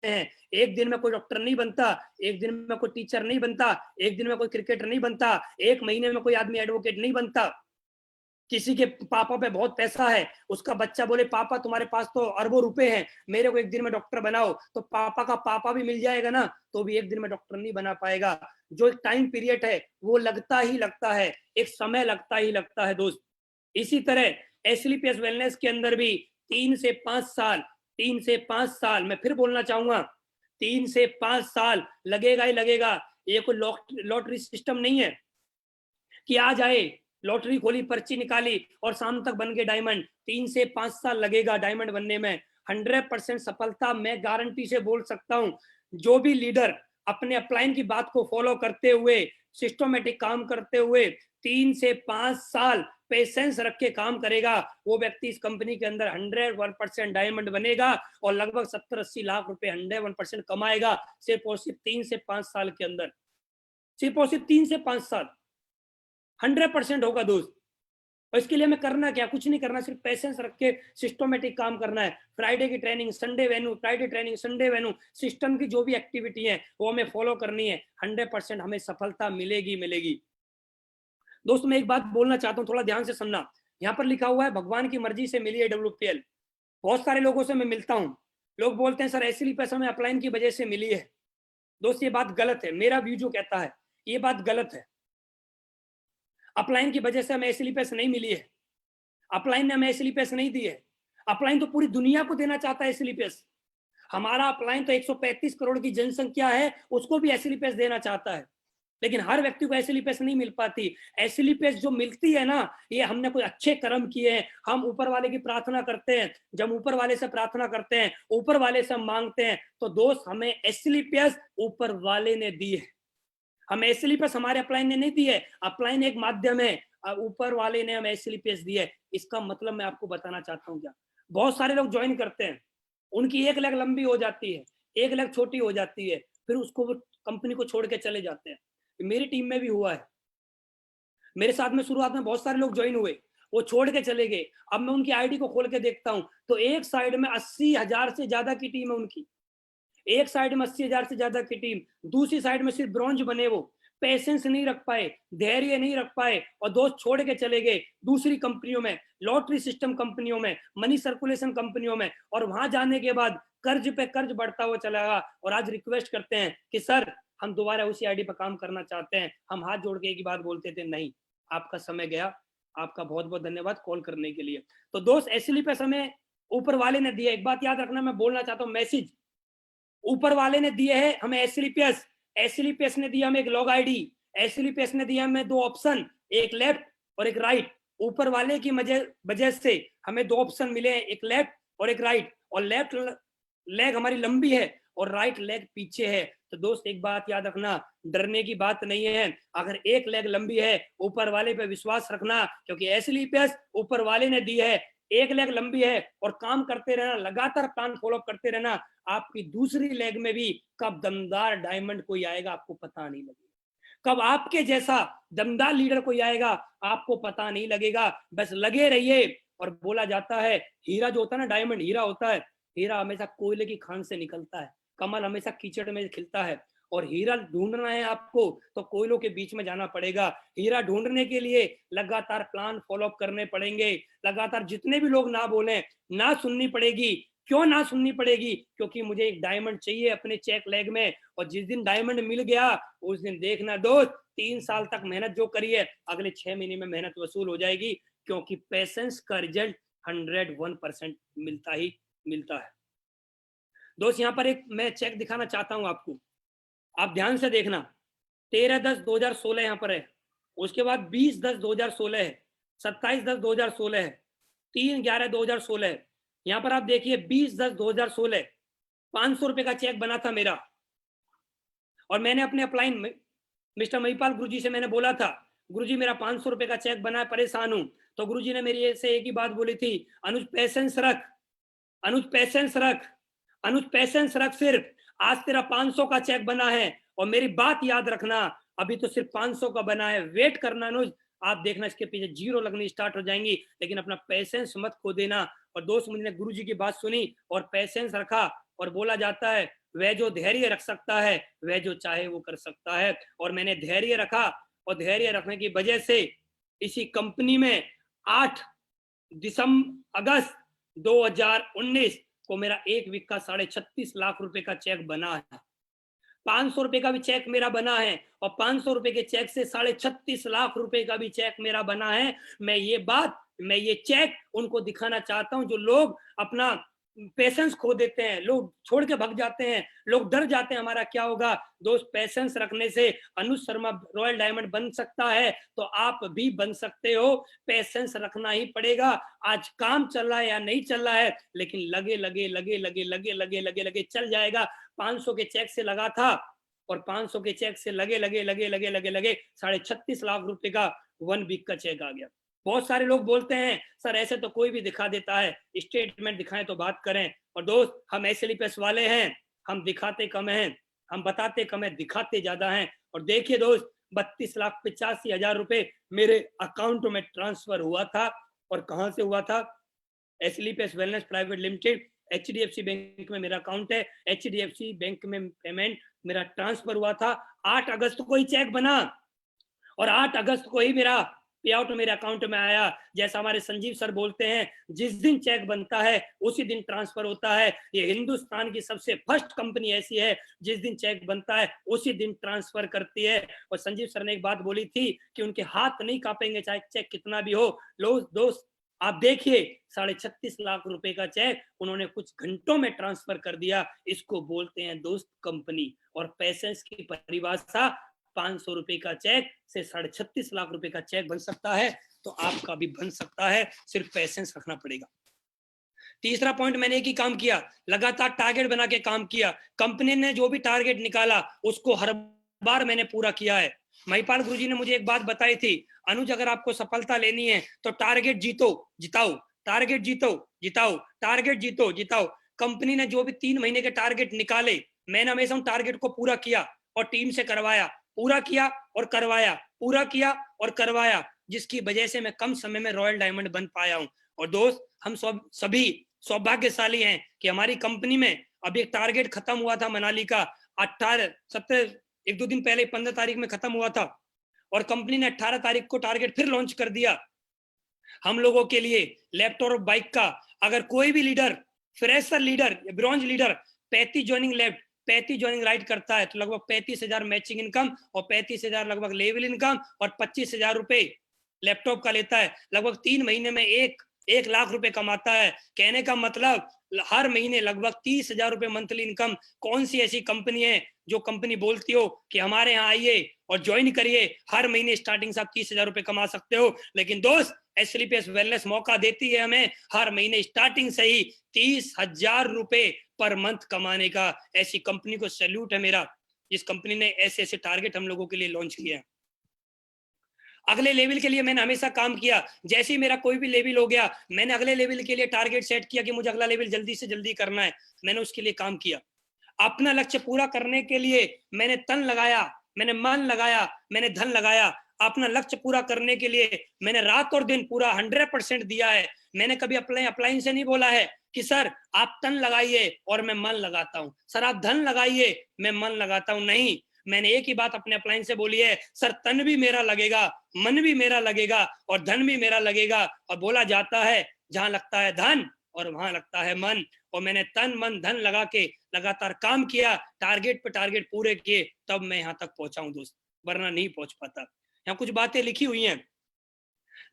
हैं। एक दिन में कोई डॉक्टर नहीं बनता, एक दिन में कोई टीचर नहीं बनता, एक दिन में कोई क्रिकेटर नहीं बनता, एक महीने में कोई आदमी एडवोकेट नहीं बनता। किसी के पापा पे बहुत पैसा है, उसका बच्चा बोले पापा तुम्हारे पास तो अरबों रुपए हैं, मेरे को एक दिन में डॉक्टर बनाओ, तो पापा का पापा भी मिल जाएगा ना, तो भी एक दिन में डॉक्टर नहीं बना पाएगा। जो एक टाइम पीरियड है वो लगता ही लगता है, एक समय लगता ही लगता है दोस्त। इसी तरह एसलीपीएस वेलनेस के अंदर भी 3 से 5 साल, 3 से 5 साल, मैं फिर बोलना चाहूंगा, 3 से 5 साल लगेगा ही लगेगा। ये कोई लॉटरी सिस्टम नहीं है कि आज आए, लॉटरी खोली, पर्ची निकाली और शाम तक बन गए डायमंड। 3 से 5 साल लगेगा डायमंड बनने में। 100% सफलता मैं गारंटी से बोल सकता हूं। जो भी लीडर अपने अपलाइन की बात को फॉलो करते हुए, सिस्टमेटिक काम करते हुए 3 से 5 साल पेशेंस रख के काम करेगा, वो व्यक्ति इस कंपनी के अंदर 101% डायमंड बनेगा और लगभग 70-80 लाख रुपए 101% कमाएगा, सिर्फ और सिर्फ 3 से 5 साल के अंदर। सिर्फ और सिर्फ 3 से 5 साल 100% होगा दोस्त। और इसके लिए हमें करना क्या? कुछ नहीं करना, सिर्फ पेशेंस रख के सिस्टमेटिक काम करना है। फ्राइडे की training Sunday venue, Friday training Sunday venue, system की जो भी एक्टिविटी है वो हमें फॉलो करनी है। 100% हमें सफलता मिलेगी मिलेगी। दोस्तों, मैं एक बात बोलना चाहता हूँ, थोड़ा ध्यान से सुनना। यहाँ पर लिखा हुआ है भगवान की मर्जी से मिली है WPL। बहुत सारे लोगों से मैं मिलता हूँ, लोग बोलते हैं सर ऐसी पैसा हमें अपलाइन की वजह से मिली है। दोस्त, ये बात गलत है। मेरा व्यू जो कहता है ये बात गलत है। अपलाइन की वजह से हमें एसलीपीएस नहीं मिली है, अपलाइन ने हमें एसलीपीएस नहीं दी है। अपलाइन तो पूरी दुनिया को देना चाहता है एसलीपीएस। हमारा अपलाइन तो 135 करोड़ की जनसंख्या है, उसको भी एसलीपीएस देना चाहता है, लेकिन हर व्यक्ति को एसलीपीएस नहीं मिल पाती। एसलीपीएस जो मिलती है ना, ये हमने कोई अच्छे कर्म किए हैं, हम ऊपर वाले की प्रार्थना करते हैं। जब ऊपर वाले से प्रार्थना करते हैं, ऊपर वाले से हम मांगते हैं, तो दोस्त हमें एसलीपीएस ऊपर वाले ने दी है। हमें एसलीपीएस हमारे अपलाइन ने नहीं दी है, अपलाइन एक माध्यम है, ऊपर वाले ने हमें एसलीपीएस दी है। इसका मतलब मैं आपको बताना चाहता हूँ क्या, बहुत सारे लोग ज्वाइन करते हैं, उनकी एक लेग लंबी हो जाती है, एक लेग छोटी हो जाती है, फिर उसको वो कंपनी को छोड़ के चले जाते हैं। मेरी टीम में भी हुआ है। मेरे साथ में शुरुआत में बहुत सारे लोग ज्वाइन हुए, वो छोड़ के चले गए। अब मैं उनकी आईडी को खोल के देखता हूं तो एक साइड में 80,000 से ज्यादा की टीम है उनकी, एक साइड में 80,000 से ज्यादा की टीम, दूसरी साइड में सिर्फ ब्रॉन्ज बने। वो पेशेंस नहीं रख पाए, धैर्य नहीं रख पाए और दोस्त छोड़ के चले गए दूसरी कंपनियों में, लॉटरी सिस्टम कंपनियों में, मनी सर्कुलेशन कंपनियों में, और वहां जाने के बाद कर्ज पे कर्ज बढ़ता हुआ चला गया। और आज रिक्वेस्ट करते हैं कि सर हम दोबारा उसी आईडी पर काम करना चाहते हैं। हम हाथ जोड़ के एक ही बात बोलते थे, नहीं, आपका समय गया। आपका बहुत बहुत धन्यवाद कॉल करने के लिए। तो दोस्त एसएलपीएस हमें ऊपर वाले ने दिया, एक बात याद रखना, मैं बोलना चाहता हूँ मैसेज, ऊपर वाले ने दिए है हमें एसएलपीएस, एसएलपीएस ने दिया हमें एक लॉग आईडी, एसएलपीएस ने दिया हमें दो ऑप्शन, एक लेफ्ट और एक राइट। ऊपर वाले की वजह से हमें दो ऑप्शन मिले हैं, एक लेफ्ट और एक राइट, और लेफ्ट लेग हमारी लंबी है और राइट लेग पीछे है। तो दोस्त एक बात याद रखना, डरने की बात नहीं है। अगर एक लेग लंबी है, ऊपर वाले पे विश्वास रखना, क्योंकि एसएलपीएस ऊपर वाले ने दी है। एक लेग लंबी है और काम करते रहना, लगातार प्लान फॉलो करते रहना, आपकी दूसरी लेग में भी कब दमदार डायमंड कोई आएगा आपको पता नहीं लगेगा, कब आपके जैसा दमदार लीडर कोई आएगा आपको पता नहीं लगेगा। बस लगे रहिए। और बोला जाता है हीरा जो होता है ना, डायमंड हीरा होता है, हीरा हमेशा कोयले की खान से निकलता है, कमल हमेशा कीचड़ में खिलता है। और हीरा ढूंढना है आपको तो कोयलों के बीच में जाना पड़ेगा। हीरा ढूंढने के लिए लगातार प्लान फॉलो करने पड़ेंगे, लगातार जितने भी लोग ना बोले ना सुननी पड़ेगी। क्यों ना सुननी पड़ेगी? क्योंकि मुझे एक डायमंड चाहिए अपने चेक लेग में, और जिस दिन डायमंड मिल गया उस दिन देखना दोस्त, 3 साल तक मेहनत जो करी है अगले 6 महीने में मेहनत वसूल हो जाएगी, क्योंकि पेशेंस का रिजल्ट 101% मिलता ही मिलता है। दोस्त यहाँ पर एक मैं चेक दिखाना चाहता हूं आपको, आप ध्यान से देखना। 13/10/2016 यहाँ पर है, उसके बाद 20/10/2016 है, 27/10/2016 है, 3/11/2016 है। यहाँ पर आप देखिए 20/10/2016 500 रुपए का चेक बना था मेरा, और मैंने अपने अपलाइन मिस्टर महिपाल गुरुजी से मैंने बोला था, गुरुजी मेरा 500 रुपए का चेक बना है, परेशान हूं। तो गुरुजी ने मेरी से एक ही बात बोली थी, अनुज पेशेंस रख, अनुज पेशेंस रख, अनुज पेशेंस रख। सिर्फ आज तेरा 500 का चेक बना है, और मेरी बात याद रखना, अभी तो सिर्फ 500 का बना है, वेट करना अनुज, आप देखना इसके पीछे जीरो लगनी स्टार्ट हो जाएंगी, लेकिन अपना पेशेंस मत खो देना। और दोस्त मुझे गुरुजी की बात सुनी और पेशेंस रखा, और बोला जाता है वह जो धैर्य रख सकता है वह जो चाहे वो कर सकता है। और मैंने धैर्य रखा, और धैर्य रखने की वजह से इसी कंपनी में 8 अगस्त 2019 को मेरा एक वीक का 36.5 लाख रुपए का चेक बना है। 500 रुपए का भी चेक मेरा बना है, और 500 रुपए के चेक से 36.5 लाख रुपए का भी चेक मेरा बना है। मैं ये चेक उनको दिखाना चाहता हूं जो लोग अपना पेशेंस खो देते हैं, लोग छोड़ के भाग जाते हैं, लोग डर जाते हैं हमारा क्या होगा। दोस्त पेशेंस रखने से अनुज शर्मा रॉयल डायमंड बन सकता है, तो आप भी बन सकते हो। पेशेंस रखना ही पड़ेगा। आज काम चल रहा है या नहीं चल रहा है, लेकिन लगे लगे लगे लगे लगे लगे लगे लगे चल जाएगा। 500 के चेक से लगा था, और 500 के चेक से लगे लगे लगे लगे लगे लगे 36.5 लाख रुपए का 1 वीक का चेक आ गया। बहुत सारे लोग बोलते हैं सर ऐसे तो कोई भी दिखा देता है, स्टेटमेंट दिखाएं तो बात करें। और दोस्त हम एसएलपीएस वाले हैं, हम दिखाते कम हैं, हम बताते कम है, दिखाते ज्यादा हैं। और देखिए दोस्त 32,85,000 रुपए मेरे अकाउंट में ट्रांसफर हुआ था, और कहां से हुआ था? SLPS wellness private limited, HDFC bank में मेरा अकाउंट है, एचडीएफसी बैंक में पेमेंट मेरा ट्रांसफर हुआ था। 8 अगस्त को ही चेक बना, और 8 अगस्त को ही मेरा पे आउट मेरे अकाउंट में आया। जैसा हमारे संजीव सर बोलते हैं, जिस दिन चेक बनता है उसी दिन ट्रांसफर होता है। ये हिंदुस्तान की सबसे फर्स्ट कंपनी ऐसी है जिस दिन चेक बनता है उसी दिन ट्रांसफर करती है। और संजीव सर ने एक बात बोली थी कि उनके हाथ नहीं कांपेंगे चाहे चेक कितना भी हो। दोस्त आप देखिए 36.5 लाख रुपए का चेक उन्होंने कुछ घंटों में ट्रांसफर कर दिया। इसको बोलते हैं दोस्त कंपनी। और पेशेंस की परिभाषा 500 रुपए का चेक से 36.5 लाख रुपए का चेक बन सकता है, तो आपका भी बन सकता है, सिर्फ पेशेंस रखना पड़ेगा। तीसरा पॉइंट, मैंने एक ही काम किया, लगातार टारगेट बना के काम किया। कंपनी ने जो भी टारगेट निकाला उसको हर बार मैंने पूरा किया है। महिपाल गुरुजी ने मुझे एक बात बताई थी, अनुज अगर आपको सफलता लेनी है तो टारगेट जीतो जिताओ, टारगेट जीतो जिताओ, टारगेट जीतो जिताओ। कंपनी ने जो भी 3 महीने के टारगेट निकाले, मैंने हमेशा उन टारगेट को पूरा किया और टीम से करवाया, पूरा किया और करवाया, पूरा किया और करवाया, जिसकी वजह से मैं कम समय में रॉयल डायमंड बन पाया हूं। और दोस्त, हम सभी सौभाग्यशाली हैं कि हमारी कंपनी में अभी एक टारगेट खत्म हुआ था मनाली का, 17 एक दो दिन पहले 15 तारीख में खत्म हुआ था, और कंपनी ने 18 तारीख को टारगेट फिर लॉन्च कर दिया हम लोगों के लिए लैपटॉप और बाइक का। अगर कोई भी लीडर, फ्रेशर लीडर या bronze leader 35 joining left, 35 joining right करता है तो लगभग 35,000 मैचिंग इनकम और 35,000 लगभग लेवल इनकम और 25,000 रुपए लैपटॉप का लेता है। लगभग 3 महीने में 1 लाख रुपए कमाता है। कहने का मतलब हर महीने लगभग 30,000 रुपए मंथली इनकम। कौन सी ऐसी कंपनी है जो कंपनी बोलती हो कि हमारे यहाँ आइए और ज्वाइन करिए, हर महीने स्टार्टिंग से आप 30,000 रुपए कमा सकते हो। लेकिन दोस्त, एसएलपीएस वेलनेस मौका देती है हमें हर महीने स्टार्टिंग से ही 30,000 रुपए पर मंथ कमाने का। ऐसी कंपनी को सैल्यूट है मेरा, जिस कंपनी ने ऐसे ऐसे टारगेट हम लोगों के लिए लॉन्च किया है। अगले लेवल के लिए मैंने हमेशा काम किया। जैसे ही मेरा कोई भी लेवल हो गया, मैंने अगले लेवल के लिए टारगेट सेट किया कि मुझे अगला लेवल जल्दी से जल्दी करना है। मैंने उसके लिए काम किया। अपना लक्ष्य पूरा करने के लिए मैंने तन लगाया, मैंने मन लगाया, मैंने धन लगाया। अपना लक्ष्य पूरा करने के लिए मैंने रात और दिन पूरा 100% दिया है। मैंने कभी अपलाइन से नहीं बोला है कि सर आप तन लगाइए और मैं मन लगाता हूं, सर आप धन लगाइए मैं मन लगाता हूं। नहीं, मैंने एक ही बात अपने अपलाइन से बोली है, सर तन भी मेरा लगेगा, मन भी मेरा लगेगा और धन भी मेरा लगेगा। और बोला जाता है जहां लगता है धन और वहां लगता है मन। और मैंने तन मन धन लगा के लगातार काम किया, टारगेट पे टारगेट पूरे किए, तब मैं यहाँ तक पहुंचा हूं दोस्त, वरना नहीं पहुंच पाता। यहाँ कुछ बातें लिखी हुई हैं।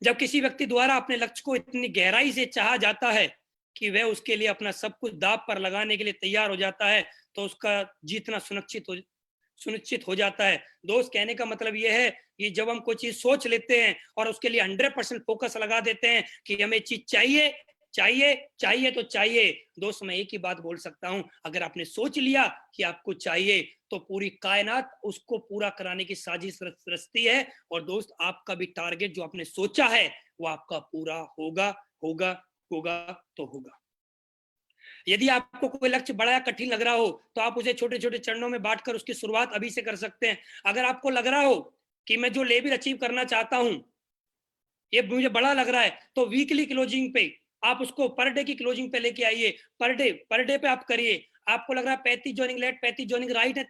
जब किसी व्यक्ति द्वारा अपने लक्ष्य को इतनी गहराई से चाहा जाता है कि वह उसके लिए अपना सब कुछ दांव पर लगाने के लिए तैयार हो जाता है, तो उसका जीतना सुनिश्चित हो जाता है। दोस्त, कहने का मतलब यह है कि जब हम कोई चीज सोच लेते हैं और उसके लिए 100% फोकस लगा देते हैं कि हमें चीज चाहिए चाहिए चाहिए तो चाहिए, दोस्त मैं एक ही बात बोल सकता हूं, अगर आपने सोच लिया कि आपको चाहिए तो पूरी कायनात उसको पूरा कराने की साजिश रचती है। और दोस्त, आपका भी टारगेट जो आपने सोचा है वो आपका पूरा होगा होगा होगा तो होगा। यदि आपको कोई लक्ष्य बड़ा या कठिन लग रहा हो तो आप उसे छोटे छोटे चरणों में बांटकर उसकी शुरुआत अभी से कर सकते हैं। अगर आपको लग रहा हो कि मैं जो लेवल अचीव करना चाहता हूं ये मुझे बड़ा लग रहा है, तो वीकली क्लोजिंग पे आप उसको पर डे की क्लोजिंग पे लेके आइए। पर डे पे आप करिए। आपको लग रहा है 35 ज्वाइनिंग लेट 35 ज्वाइनिंग राइट है,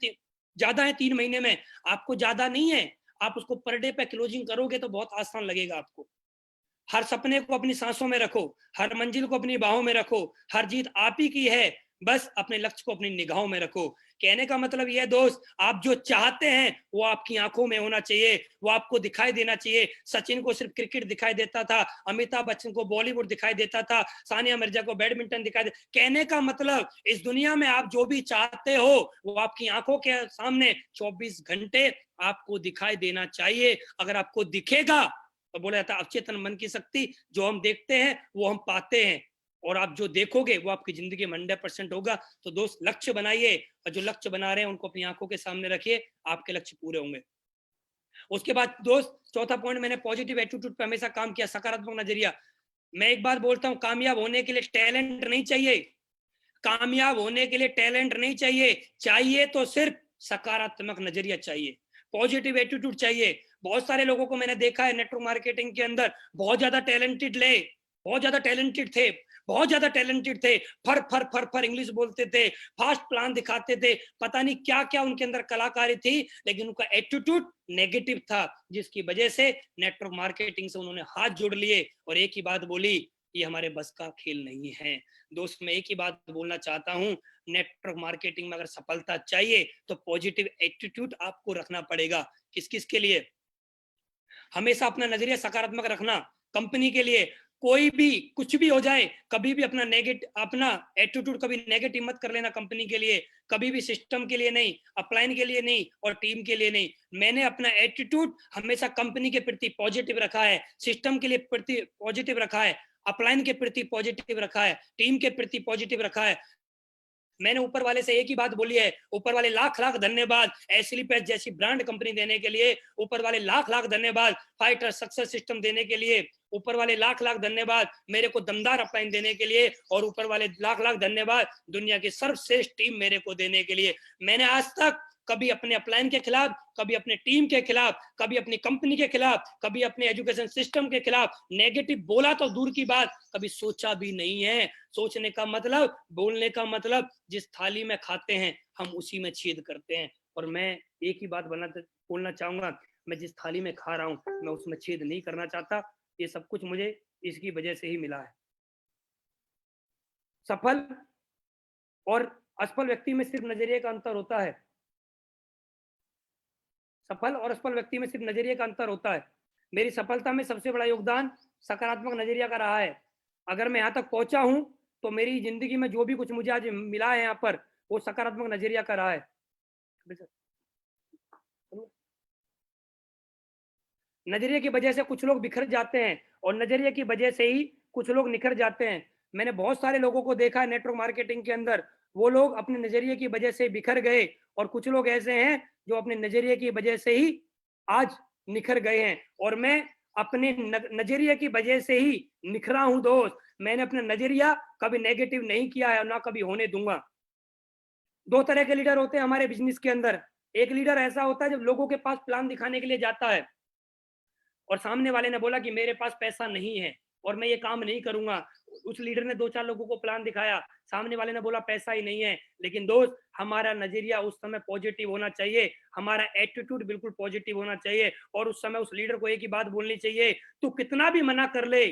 ज्यादा है 3 महीने में, आपको ज्यादा नहीं है, आप उसको पर डे पे क्लोजिंग करोगे तो बहुत आसान लगेगा आपको। हर सपने को अपनी सांसों में रखो, हर मंजिल को अपनी बाहों में रखो, हर जीत आप ही की है, बस अपने लक्ष्य को अपनी निगाहों में रखो। कहने का मतलब यह दोस्त, आप जो चाहते हैं वो आपकी आंखों में होना चाहिए, वो आपको दिखाई देना चाहिए। सचिन को सिर्फ क्रिकेट दिखाई देता था, अमिताभ बच्चन को बॉलीवुड दिखाई देता था, सानिया मिर्जा को बैडमिंटन दिखाई दे। कहने का मतलब इस दुनिया में आप जो भी चाहते हो वो आपकी आंखों के सामने 24 घंटे आपको दिखाई देना चाहिए। अगर आपको दिखेगा तो बोला जाता है अवचेतन मन की शक्ति, जो हम देखते हैं वो हम पाते हैं, और आप जो देखोगे वो आपकी जिंदगी में 100% होगा। तो दोस्त, लक्ष्य बनाइए और जो लक्ष्य बना रहे हैं उनको अपनी आंखों के सामने रखिए, आपके लक्ष्य पूरे होंगे। उसके बाद दोस्त, चौथा पॉइंट, मैंने पॉजिटिव एटीट्यूड पे हमेशा काम किया, सकारात्मक नजरिया। मैं एक बात बोलता हूँ, कामयाब होने के लिए टैलेंट नहीं चाहिए, कामयाब होने के लिए टैलेंट नहीं चाहिए, चाहिए तो सिर्फ सकारात्मक नजरिया चाहिए, पॉजिटिव एटीट्यूड चाहिए। बहुत सारे लोगों को मैंने देखा है नेटवर्क मार्केटिंग के अंदर, बहुत ज्यादा टैलेंटेड थे, बहुत ज्यादा टैलेंटेड थे, फर इंग्लिश बोलते थे, फास्ट प्लान दिखाते थे, पता नहीं क्या क्या उनके अंदर कलाकारी थी, लेकिन उनका एटीट्यूड नेगेटिव था, जिसकी वजह से नेटवर्क मार्केटिंग से उन्होंने हाथ जोड़ लिए और एक ही बात बोली, ये हमारे बस का खेल नहीं है। दोस्त, मैं एक ही बात बोलना चाहता हूं, नेटवर्क मार्केटिंग में अगर सफलता चाहिए तो पॉजिटिव एटीट्यूड आपको रखना पड़ेगा। किस किस के लिए? हमेशा अपना नजरिया सकारात्मक रखना। कंपनी के लिए कोई भी कुछ भी हो जाए, कभी भी अपना एटीट्यूड कभी नेगेटिव मत कर लेना। कंपनी के लिए कभी भी, सिस्टम के लिए नहीं, अपलाइन के लिए नहीं और टीम के लिए नहीं। मैंने अपना एटीट्यूड हमेशा कंपनी के प्रति पॉजिटिव रखा है, सिस्टम के लिए प्रति पॉजिटिव रखा है, अपलाइन के प्रति पॉजिटिव रखा है, टीम के प्रति पॉजिटिव रखा है। मैंने ऊपर वाले से एक ही बात बोली है, ऊपर वाले लाख लाख धन्यवाद एसएलपीएस जैसी ब्रांड कंपनी देने के लिए, ऊपर वाले लाख लाख धन्यवाद फाइटर सक्सेस सिस्टम देने के लिए, ऊपर वाले लाख लाख धन्यवाद मेरे को दमदार अपलाइन देने के लिए, और ऊपर वाले लाख लाख धन्यवाद दुनिया की सर्वश्रेष्ठ टीम मेरे को देने के लिए। मैंने आज तक कभी अपने अपलाइन के खिलाफ, कभी अपने टीम के खिलाफ, कभी अपनी कंपनी के खिलाफ, कभी अपने एजुकेशन सिस्टम के खिलाफ नेगेटिव बोला तो दूर की बात, कभी सोचा भी नहीं है। सोचने का मतलब, बोलने का मतलब, जिस थाली में खाते हैं हम उसी में छेद करते हैं। और मैं एक ही बात बोलना चाहूंगा, मैं जिस थाली में खा रहा हूं मैं उसमें छेद नहीं करना चाहता। ये सब कुछ मुझे इसकी वजह से ही मिला है। सफल और असफल व्यक्ति में सिर्फ नजरिए का अंतर होता है। सफल और असफल व्यक्ति में सिर्फ नजरिए का अंतर होता है। मेरी सफलता में सबसे बड़ा योगदान सकारात्मक नजरिया का रहा है। अगर मैं यहाँ तक पहुंचा हूं तो मेरी जिंदगी में जो भी कुछ मुझे आज मिला है यहाँ पर, वो सकारात्मक नजरिया का रहा है। नजरिए की वजह से कुछ लोग बिखर जाते हैं और नजरिए की वजह से ही कुछ लोग निखर जाते हैं। मैंने बहुत सारे लोगों को देखा है नेटवर्क मार्केटिंग के अंदर, वो लोग अपने नजरिए की वजह से बिखर गए, और कुछ लोग ऐसे हैं जो अपने नजरिए की वजह से ही आज निखर गए हैं। और मैं अपने नजरिए की वजह से ही निखरा हूं दोस्त। मैंने अपना नजरिया कभी नेगेटिव नहीं किया है और ना कभी होने दूंगा। दो तरह के लीडर होते हैं हमारे बिजनेस के अंदर। एक लीडर ऐसा होता है जब लोगों के पास प्लान दिखाने के लिए जाता है और सामने वाले ने बोला कि मेरे पास पैसा नहीं है और मैं ये काम नहीं करूंगा। उस लीडर ने दो चार लोगों को प्लान दिखाया, सामने वाले ने बोला पैसा ही नहीं है। लेकिन दोस्त, हमारा नजरिया उस समय पॉजिटिव होना चाहिए, हमारा एटीट्यूड बिल्कुल पॉजिटिव होना चाहिए। और उस समय उस लीडर को एक ही बात बोलनी चाहिए, तू कितना भी मना कर ले,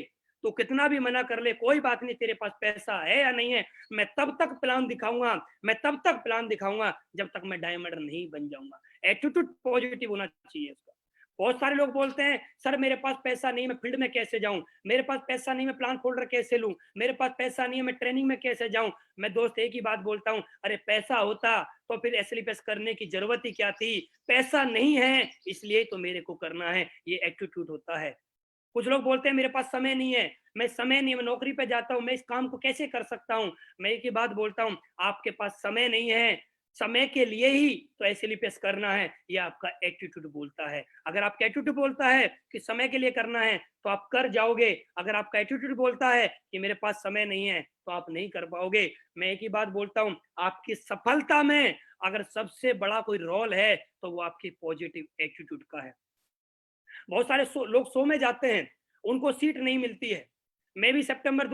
तो कितना भी मना कर ले, कोई बात नहीं, तेरे पास पैसा है या नहीं है, मैं तब तक प्लान दिखाऊंगा, मैं तब तक प्लान दिखाऊंगा जब तक मैं डायमंड नहीं बन जाऊंगा। एटीट्यूड पॉजिटिव होना चाहिए उसका। बहुत सारे लोग बोलते हैं सर मेरे पास पैसा नहीं, मैं फील्ड में कैसे जाऊं, मेरे पास पैसा नहीं, मैं प्लान फोल्डर कैसे लूं, मेरे पास पैसा नहीं है, मैं ट्रेनिंग में कैसे जाऊं। मैं दोस्त एक ही बात बोलता हूं, अरे पैसा होता तो फिर एसएलपीएस करने की जरूरत ही क्या थी। पैसा नहीं है इसलिए तो मेरे को करना है, ये एटीट्यूड होता है। कुछ लोग बोलते हैं मेरे पास समय नहीं है, मैं नौकरी पे जाता हूँ, मैं इस काम को कैसे कर सकता हूँ। मैं एक ही बात बोलता हूँ, आपके पास समय नहीं है, समय के लिए ही तो एसएलपीएस करना है, ये आपका एटीट्यूड बोलता है। अगर आपका एटीट्यूड बोलता है कि समय के लिए करना है तो आप कर जाओगे। अगर आपका एटीट्यूड बोलता है कि मेरे पास समय नहीं है तो आप नहीं कर पाओगे। मैं एक ही बात बोलता हूँ, आपकी सफलता में अगर सबसे बड़ा कोई रोल है तो वो आपकी पॉजिटिव एटीट्यूड का है। बहुत सारे लोग शो में जाते हैं, उनको सीट नहीं मिलती है। मैं भी सितंबर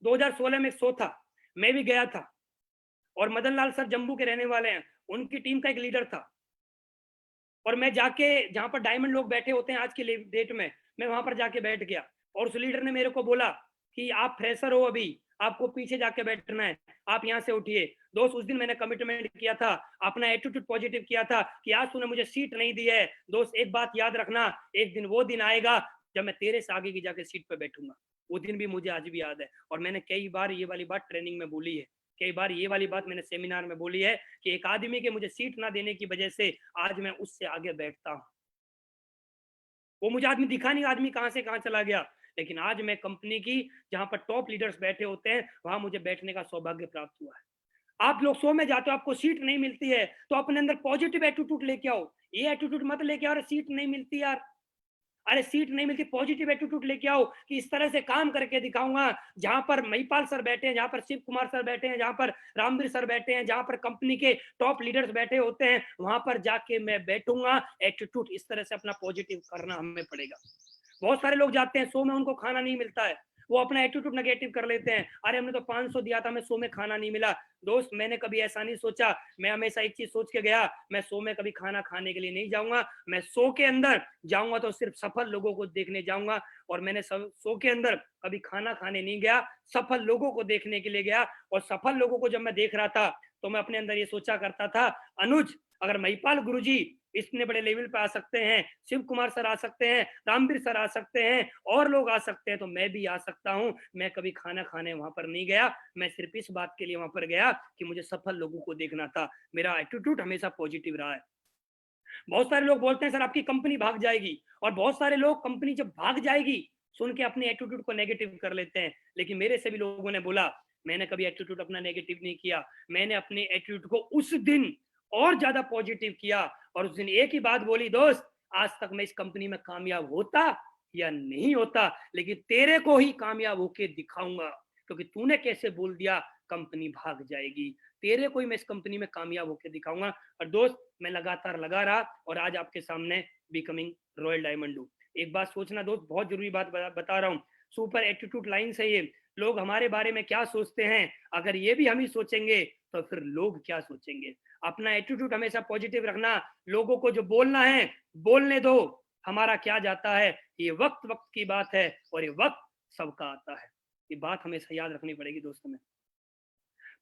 2016 में शो था, मैं भी गया था। और मदन लाल सर जम्मू के रहने वाले हैं, उनकी टीम का एक लीडर था। और मैं जाके, जहां पर डायमंड लोग बैठे होते हैं आज की डेट में, मैं वहां पर जाके बैठ गया। और उस लीडर ने मेरे को बोला कि आप फ्रेशर हो, अभी आपको पीछे जाके बैठना है, आप यहाँ से उठिए। दोस्त, उस दिन मैंने कमिटमेंट किया था, अपना एटीट्यूड पॉजिटिव किया था कि आज तूने मुझे सीट नहीं दी है। दोस्त, एक बात याद रखना, एक दिन वो दिन आएगा जब मैं तेरे से आगे की जाके सीट पे बैठूंगा। वो दिन भी मुझे आज भी याद है। और मैंने कई बार ये वाली बात ट्रेनिंग में बोली है, कई बार ये वाली बात मैंने सेमिनार में बोली है कि एक आदमी के मुझे सीट ना देने की वजह से आज मैं उससे आगे बैठता हूं। वो मुझे आदमी दिखा नहीं, आदमी कहां से कहां चला गया, लेकिन आज मैं कंपनी की जहां पर टॉप लीडर्स बैठे होते हैं वहां मुझे बैठने का सौभाग्य प्राप्त हुआ है। आप लोग शो में जाते हो, आपको सीट नहीं मिलती है, तो अपने अंदर पॉजिटिव एटीट्यूड लेके आओ। ये एटीट्यूड मत लेके आओ सीट नहीं मिलती यार, अरे सीट नहीं मिलती, पॉजिटिव एटीट्यूड लेके आओ कि इस तरह से काम करके दिखाऊंगा। जहां पर महिपाल सर बैठे हैं, जहां पर शिव कुमार सर बैठे हैं, जहां पर रामवीर सर बैठे हैं, जहां पर कंपनी के टॉप लीडर्स बैठे होते हैं, वहां पर जाके मैं बैठूंगा। एटीट्यूड इस तरह से अपना पॉजिटिव करना हमें पड़ेगा। बहुत सारे लोग जाते हैं शो में, उनको खाना नहीं मिलता है, वो अपना एटीट्यूड नेगेटिव कर लेते हैं, अरे हमने तो 500 दिया था, मैं शो में खाना नहीं मिला। दोस्त, मैंने कभी ऐसा नहीं सोचा, मैं हमेशा एक चीज सोच के गया, मैं शो में कभी खाना खाने के लिए नहीं जाऊंगा, मैं शो के अंदर जाऊंगा तो सिर्फ सफल लोगों को देखने जाऊंगा। और मैंने शो के अंदर कभी खाना खाने नहीं गया, सफल लोगों को देखने के लिए गया। और सफल लोगों को जब मैं देख रहा था तो मैं अपने अंदर ये सोचा करता था, अनुज, अगर महिपाल गुरुजी इतने बड़े लेवल पे आ सकते हैं, शिव कुमार सर आ सकते हैं, रामवीर सर आ सकते हैं, और लोग आ सकते हैं, तो मैं भी आ सकता हूं। मैं कभी खाना खाने वहां पर नहीं गया, मैं सिर्फ इस बात के लिए वहां पर गया कि मुझे सफल लोगों को देखना था। मेरा एटीट्यूड हमेशा पॉजिटिव रहा है। बहुत सारे लोग बोलते हैं सर आपकी कंपनी भाग जाएगी, और बहुत सारे लोग कंपनी जब भाग जाएगी सुन के अपने एटीट्यूड को नेगेटिव कर लेते हैं। लेकिन मेरे से भी लोगों ने बोला, मैंने कभी एटीट्यूड अपना नेगेटिव नहीं किया, मैंने अपने एटीट्यूड को उस दिन और ज्यादा पॉजिटिव किया। और उस दिन एक ही बात बोली, दोस्त, आज तक मैं इस कंपनी में कामयाब होता या नहीं होता, लेकिन तेरे को ही कामयाब होके दिखाऊंगा, क्योंकि तूने कैसे बोल दिया कंपनी भाग जाएगी। तेरे को ही मैं इस कंपनी में कामयाब होकर दिखाऊंगा। और दोस्त, मैं लगातार लगा रहा और आज आपके सामने बिकमिंग रॉयल डायमंड हूँ। एक बात सोचना दोस्त, बहुत जरूरी बात बता रहा हूँ, सुपर एटीट्यूड लाइन से ये लोग हमारे बारे में क्या सोचते हैं, अगर ये भी हम ही सोचेंगे तो फिर लोग क्या सोचेंगे। अपना एटीट्यूड हमेशा पॉजिटिव रखना, लोगों को जो बोलना है बोलने दो, हमारा क्या जाता है, ये वक्त वक्त की बात है और ये वक्त सबका आता है। ये बात हमेशा याद रखनी पड़ेगी दोस्तों में।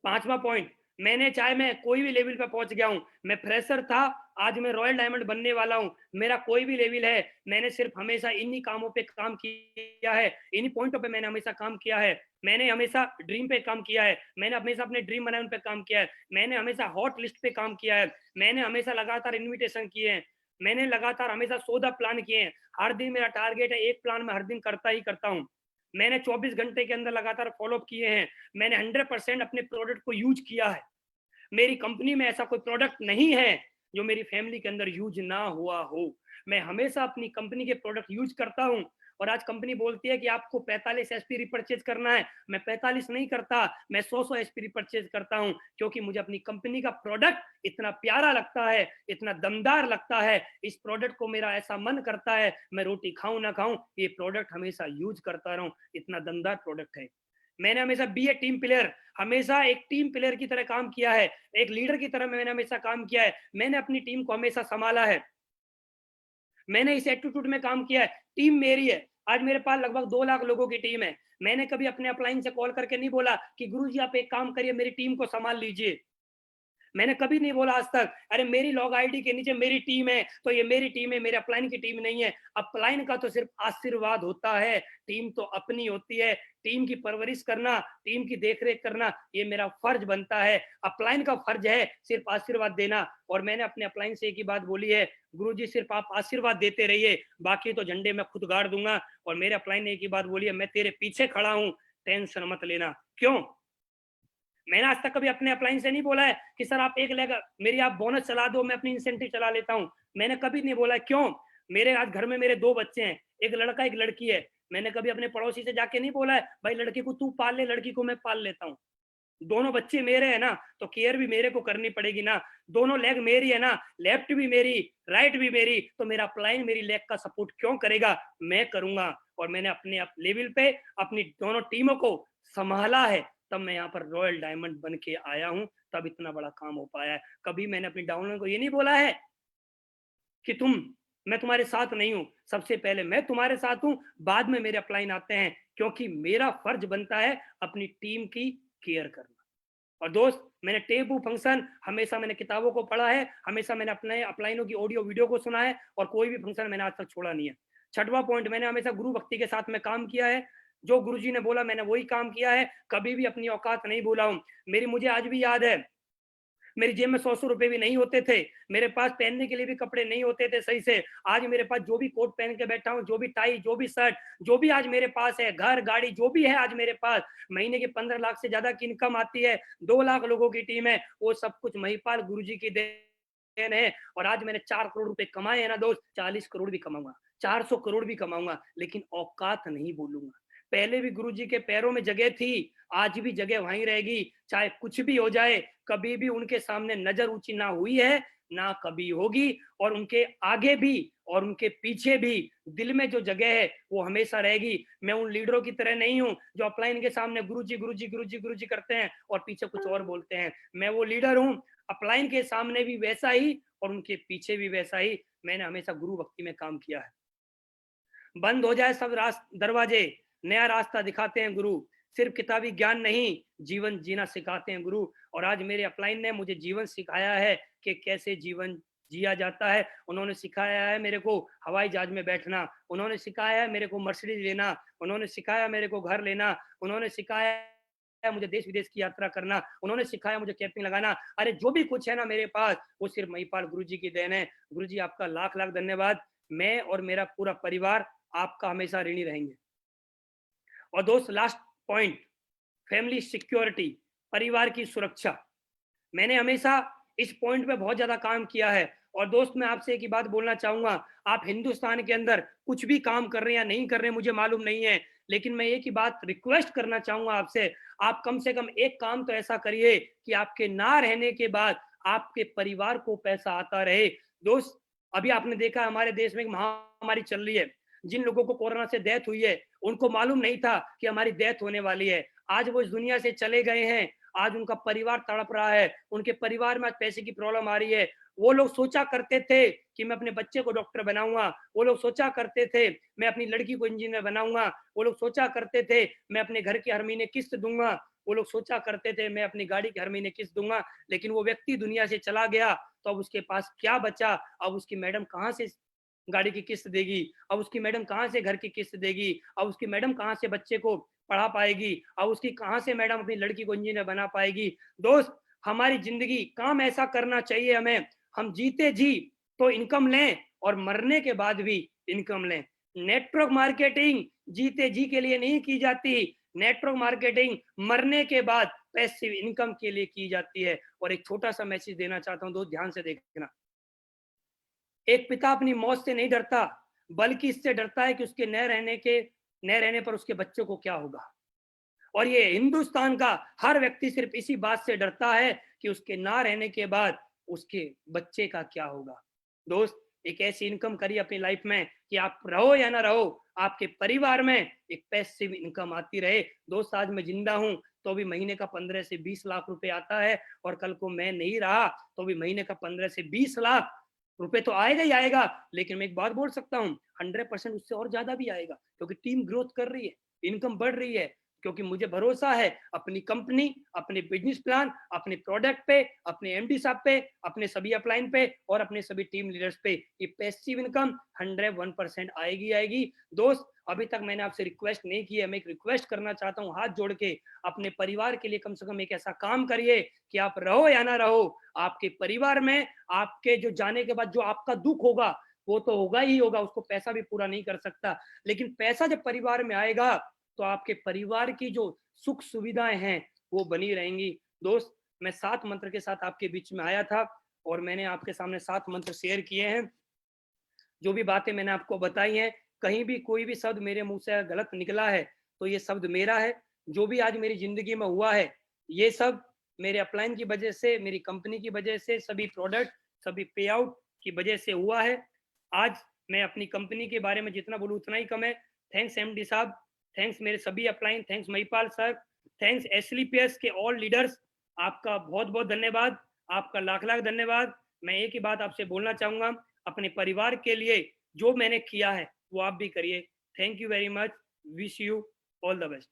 पांचवा पॉइंट, मैंने चाहे मैं कोई भी लेवल पे पहुंच गया हूं, मैं फ्रेशर था, आज मैं रॉयल डायमंड बनने वाला हूं, मेरा कोई भी लेवल है, मैंने सिर्फ हमेशा इन्हीं कामों पे काम किया है, इन्हीं पॉइंटों पे मैंने हमेशा काम किया है। मैंने हमेशा ड्रीम पे काम किया है, मैंने हमेशा अपने ड्रीम बनाए उन पे काम किया है, मैंने हमेशा हॉट लिस्ट पे काम किया है, मैंने हमेशा लगातार इन्विटेशन किए हैं, मैंने लगातार हमेशा 14 प्लान किए हैं। हर दिन मेरा टारगेट है, एक प्लान मैं हर दिन करता ही करता हूँ। मैंने 24 घंटे के अंदर लगातार फॉलोअप किए हैं। मैंने 100% अपने प्रोडक्ट को यूज किया है। मेरी कंपनी में ऐसा कोई प्रोडक्ट नहीं है जो मेरी फैमिली के अंदर यूज ना हुआ हो। मैं हमेशा अपनी कंपनी के प्रोडक्ट यूज करता हूं। और आज कंपनी बोलती है कि आपको 45 एसपी रिपर्चेज करना है, मैं 45 नहीं करता, मैं 100 एसपी रिपर्चेज करता हूं, क्योंकि मुझे अपनी कंपनी का प्रोडक्ट इतना प्यारा लगता है, इतना दमदार लगता है। इस प्रोडक्ट को मेरा ऐसा मन करता है, मैं रोटी खाऊं ना खाऊं, ये प्रोडक्ट हमेशा यूज करता रहूं, इतना दमदार प्रोडक्ट है। मैंने हमेशा बी ए टीम प्लेयर, हमेशा एक टीम प्लेयर की तरह काम किया है, एक लीडर की तरह मैंने हमेशा काम किया है। मैंने अपनी टीम को हमेशा संभाला है, मैंने इस एटीट्यूड में काम किया है। टीम मेरी है, आज मेरे पास लगभग 2 लाख लोगों की टीम है। मैंने कभी अपने अपलाइन से कॉल करके नहीं बोला कि गुरुजी आप एक काम करिए, मेरी टीम को संभाल लीजिए। मैंने कभी नहीं बोला आज तक, अरे मेरी लॉग आईडी के नीचे मेरी टीम है तो ये मेरी टीम है, मेरे अपलाइन की टीम नहीं है। अपलाइन का तो सिर्फ आशीर्वाद होता है, टीम तो अपनी होती है। टीम की परवरिश करना, टीम की देखरेख करना, ये मेरा फर्ज बनता है। अपलाइन का फर्ज है सिर्फ आशीर्वाद देना। और मैंने अपने अपलाइन से एक ही बात बोली है, गुरुजी सिर्फ आप आशीर्वाद देते रहिए, बाकी तो झंडे मैं खुद गाड़ दूंगा। और मेरे अपलाइन ने एक ही बात बोली है, मैं तेरे पीछे खड़ा हूं, टेंशन मत लेना। क्यों? मैंने आज तक कभी अपने अपलाइन से नहीं बोला है कि सर आप एक लेग मेरी आप बोनस चला दो, मैं अपनी इंसेंटिव चला लेता हूं। मैंने कभी नहीं बोला है। क्यों? मेरे आज घर में मेरे 2 बच्चे हैं, एक लड़का एक लड़की है। मैंने कभी अपने पड़ोसी से जाके नहीं बोला है भाई लड़की को तू पाल ले, लड़की को मैं पाल लेता हूँ। दोनों बच्चे मेरे हैं ना, तो केयर भी मेरे को करनी पड़ेगी ना। दोनों लेग मेरी है ना, लेफ्ट भी मेरी, राइट भी मेरी, तो मेरा अपलाइन मेरी लेग का सपोर्ट क्यों करेगा? मैं करूंगा। और मैंने अपने लेवल पे अपनी दोनों टीमों को संभाला है, तब मैं यहाँ पर रॉयल डायमंड बन के आया हूँ, तब इतना बड़ा काम हो पाया है। कभी मैंने अपनी डाउनलाइन को ये नहीं बोला है कि मैं तुम्हारे साथ नहीं हूं। सबसे पहले मैं तुम्हारे साथ हूं, बाद में मेरे अपलाइन आते हैं, क्योंकि मेरा फर्ज बनता है अपनी टीम की केयर करना। और दोस्त, मैंने टेबू फंक्शन हमेशा मैंने किताबों को पढ़ा है, हमेशा मैंने अपने अपलाइनों की ऑडियो वीडियो को सुना है, और कोई भी फंक्शन मैंने आज तक छोड़ा नहीं है। छठवां पॉइंट, मैंने हमेशा गुरु भक्ति के साथ में काम किया है। जो गुरुजी ने बोला मैंने वही काम किया है, कभी भी अपनी औकात नहीं भूला हूं। मुझे आज भी याद है, मेरी जेब में 100 रुपए भी नहीं होते थे, मेरे पास पहनने के लिए भी कपड़े नहीं होते थे सही से। आज मेरे पास जो भी कोट पहन के बैठा हूँ, जो भी टाई, जो भी शर्ट, जो भी आज मेरे पास है, घर गाड़ी जो भी है आज मेरे पास, महीने के 15 लाख से ज्यादा की इनकम आती है, 2 लाख लोगों की टीम है, वो सब कुछ महिपाल गुरुजी की देन है। और आज मैंने 4 करोड़ रुपए कमाए हैं ना दोस्त, 40 करोड़ भी कमाऊंगा, 400 करोड़ भी कमाऊंगा, लेकिन औकात नहीं बोलूंगा। पहले भी गुरुजी के पैरों में जगह थी, आज भी जगह वहीं रहेगी, चाहे कुछ भी हो जाए। कभी भी उनके सामने नजर ऊंची ना हुई है, ना कभी होगी। और उनके आगे भी और उनके पीछे भी दिल में जो जगह है वो हमेशा रहेगी। मैं उन लीडरों की तरह नहीं हूं जो अपलाइन के सामने गुरुजी गुरुजी गुरुजी गुरुजी करते हैं और पीछे कुछ और बोलते हैं। मैं वो लीडर हूं, अपलाइन के सामने भी वैसा ही और उनके पीछे भी वैसा ही। मैंने हमेशा गुरु भक्ति में काम किया है। बंद हो जाए सब दरवाजे, नया रास्ता दिखाते हैं गुरु। सिर्फ किताबी ज्ञान नहीं, जीवन जीना सिखाते हैं गुरु। और आज मेरे अपलाइन ने मुझे जीवन सिखाया है कि कैसे जीवन जिया जाता है। उन्होंने सिखाया है मेरे को हवाई जहाज में बैठना, उन्होंने सिखाया है मेरे को मर्सिडीज लेना, उन्होंने सिखाया मेरे को घर लेना, उन्होंने सिखाया है मुझे देश विदेश की यात्रा करना, उन्होंने सिखाया मुझे कैंपिंग लगाना। अरे जो भी कुछ है ना मेरे पास, वो सिर्फ महिपाल गुरुजी की देन है। गुरुजी आपका लाख लाख धन्यवाद। मैं और मेरा पूरा परिवार आपका हमेशा ऋणी रहेंगे। और दोस्त, लास्ट पॉइंट, फैमिली सिक्योरिटी, परिवार की सुरक्षा। मैंने हमेशा इस पॉइंट पे बहुत ज्यादा काम किया है। और दोस्त, मैं आपसे एक ही बात बोलना चाहूंगा, आप हिंदुस्तान के अंदर कुछ भी काम कर रहे हैं या नहीं कर रहे हैं मुझे मालूम नहीं है, लेकिन मैं एक ही बात रिक्वेस्ट करना चाहूंगा आपसे, आप कम से कम एक काम तो ऐसा करिए कि आपके ना रहने के बाद आपके परिवार को पैसा आता रहे। दोस्त, अभी आपने देखा हमारे देश में एक महामारी चल रही है। जिन लोगों को कोरोना से डेथ हुई है, उनको मालूम नहीं था कि हमारी डेथ होने वाली है। आज वो इस दुनिया से चले गए हैं, आज उनका परिवार तड़प रहा है, उनके परिवार में आज पैसे की प्रॉब्लम आ रही है। वो लोग सोचा करते थे कि मैं अपने बच्चे को डॉक्टर बनाऊंगा, वो लोग सोचा करते थे मैं अपनी लड़की को इंजीनियर बनाऊंगा, वो लोग सोचा करते थे मैं अपने घर की हर महीने किस्त दूंगा, वो लोग सोचा करते थे मैं अपनी गाड़ी की हर महीने किस्त दूंगा। लेकिन वो व्यक्ति दुनिया से चला गया, तो अब उसके पास क्या बचा? अब उसकी मैडम कहाँ से गाड़ी की किस्त देगी? अब उसकी मैडम कहाँ से घर की किस्त देगी? अब उसकी मैडम कहाँ से बच्चे को पढ़ा पाएगी? अब उसकी कहाँ से मैडम अपनी लड़की को इंजीनियर बना पाएगी? दोस्त, हमारी जिंदगी काम ऐसा करना चाहिए हमें, हम जीते जी तो इनकम लें और मरने के बाद भी इनकम लें। नेटवर्क मार्केटिंग जीते जी के लिए नहीं की जाती, नेटवर्क मार्केटिंग मरने के बाद पैसिव इनकम के लिए की जाती है। और एक छोटा सा मैसेज देना चाहता हूं, दोस्त ध्यान से देखना। एक पिता अपनी मौत से नहीं डरता, बल्कि इससे डरता है कि उसके न रहने पर उसके बच्चों को क्या होगा। और ये हिंदुस्तान का हर व्यक्ति सिर्फ इसी बात से डरता है कि उसके ना रहने के बाद उसके बच्चे का क्या होगा। दोस्त, एक ऐसी इनकम करिए अपनी लाइफ में कि आप रहो या ना रहो, आपके परिवार में एक पैसिव इनकम आती रहे। दोस्त, आज मैं जिंदा हूं तो भी महीने का 15 से 20 लाख रुपए आता है, और कल को मैं नहीं रहा तो भी महीने का 15 से 20 लाख रुपए तो आएगा ही आएगा। लेकिन मैं एक बात बोल सकता हूँ, 100% उससे और ज्यादा भी आएगा, क्योंकि टीम ग्रोथ कर रही है, इनकम बढ़ रही है, क्योंकि मुझे भरोसा है अपनी कंपनी, अपने बिजनेस प्लान, अपने प्रोडक्ट पे, अपने एमडी साहब पे, अपने सभी अपलाइन पे और अपने सभी टीम लीडर्स पे। ये पैसिव इनकम 101% आएगी आएगी। दोस्त, अभी तक मैंने आपसे रिक्वेस्ट नहीं की है, मैं एक रिक्वेस्ट करना चाहता हूँ हाथ जोड़ के, अपने परिवार के लिए कम से कम एक ऐसा काम करिए कि आप रहो या ना रहो, आपके परिवार में आपके जो जाने के बाद जो आपका दुख होगा वो तो होगा ही होगा, उसको पैसा भी पूरा नहीं कर सकता। लेकिन पैसा जब परिवार में आएगा तो आपके परिवार की जो सुख सुविधाएं हैं वो बनी रहेंगी। दोस्त, मैं 7 मंत्र के साथ आपके बीच में आया था और मैंने आपके सामने 7 मंत्र शेयर किए हैं। जो भी बातें मैंने आपको बताई हैं, कहीं भी कोई भी शब्द मेरे मुंह से गलत निकला है तो ये शब्द मेरा है। जो भी आज मेरी जिंदगी में हुआ है, ये सब मेरे अपलाइन की वजह से, मेरी कंपनी की वजह से, सभी प्रोडक्ट, सभी पे आउट की वजह से हुआ है। आज मैं अपनी कंपनी के बारे में जितना बोलूँ उतना ही कम है। थैंक्स एमडी साहब, थैंक्स मेरे सभी upline, thanks Mahipal sir, thanks SLPS के ऑल लीडर्स। आपका बहुत बहुत धन्यवाद, आपका लाख लाख धन्यवाद। मैं एक ही बात आपसे बोलना चाहूंगा, अपने परिवार के लिए जो मैंने किया है वो आप भी करिए। Thank you very much, wish you all the best.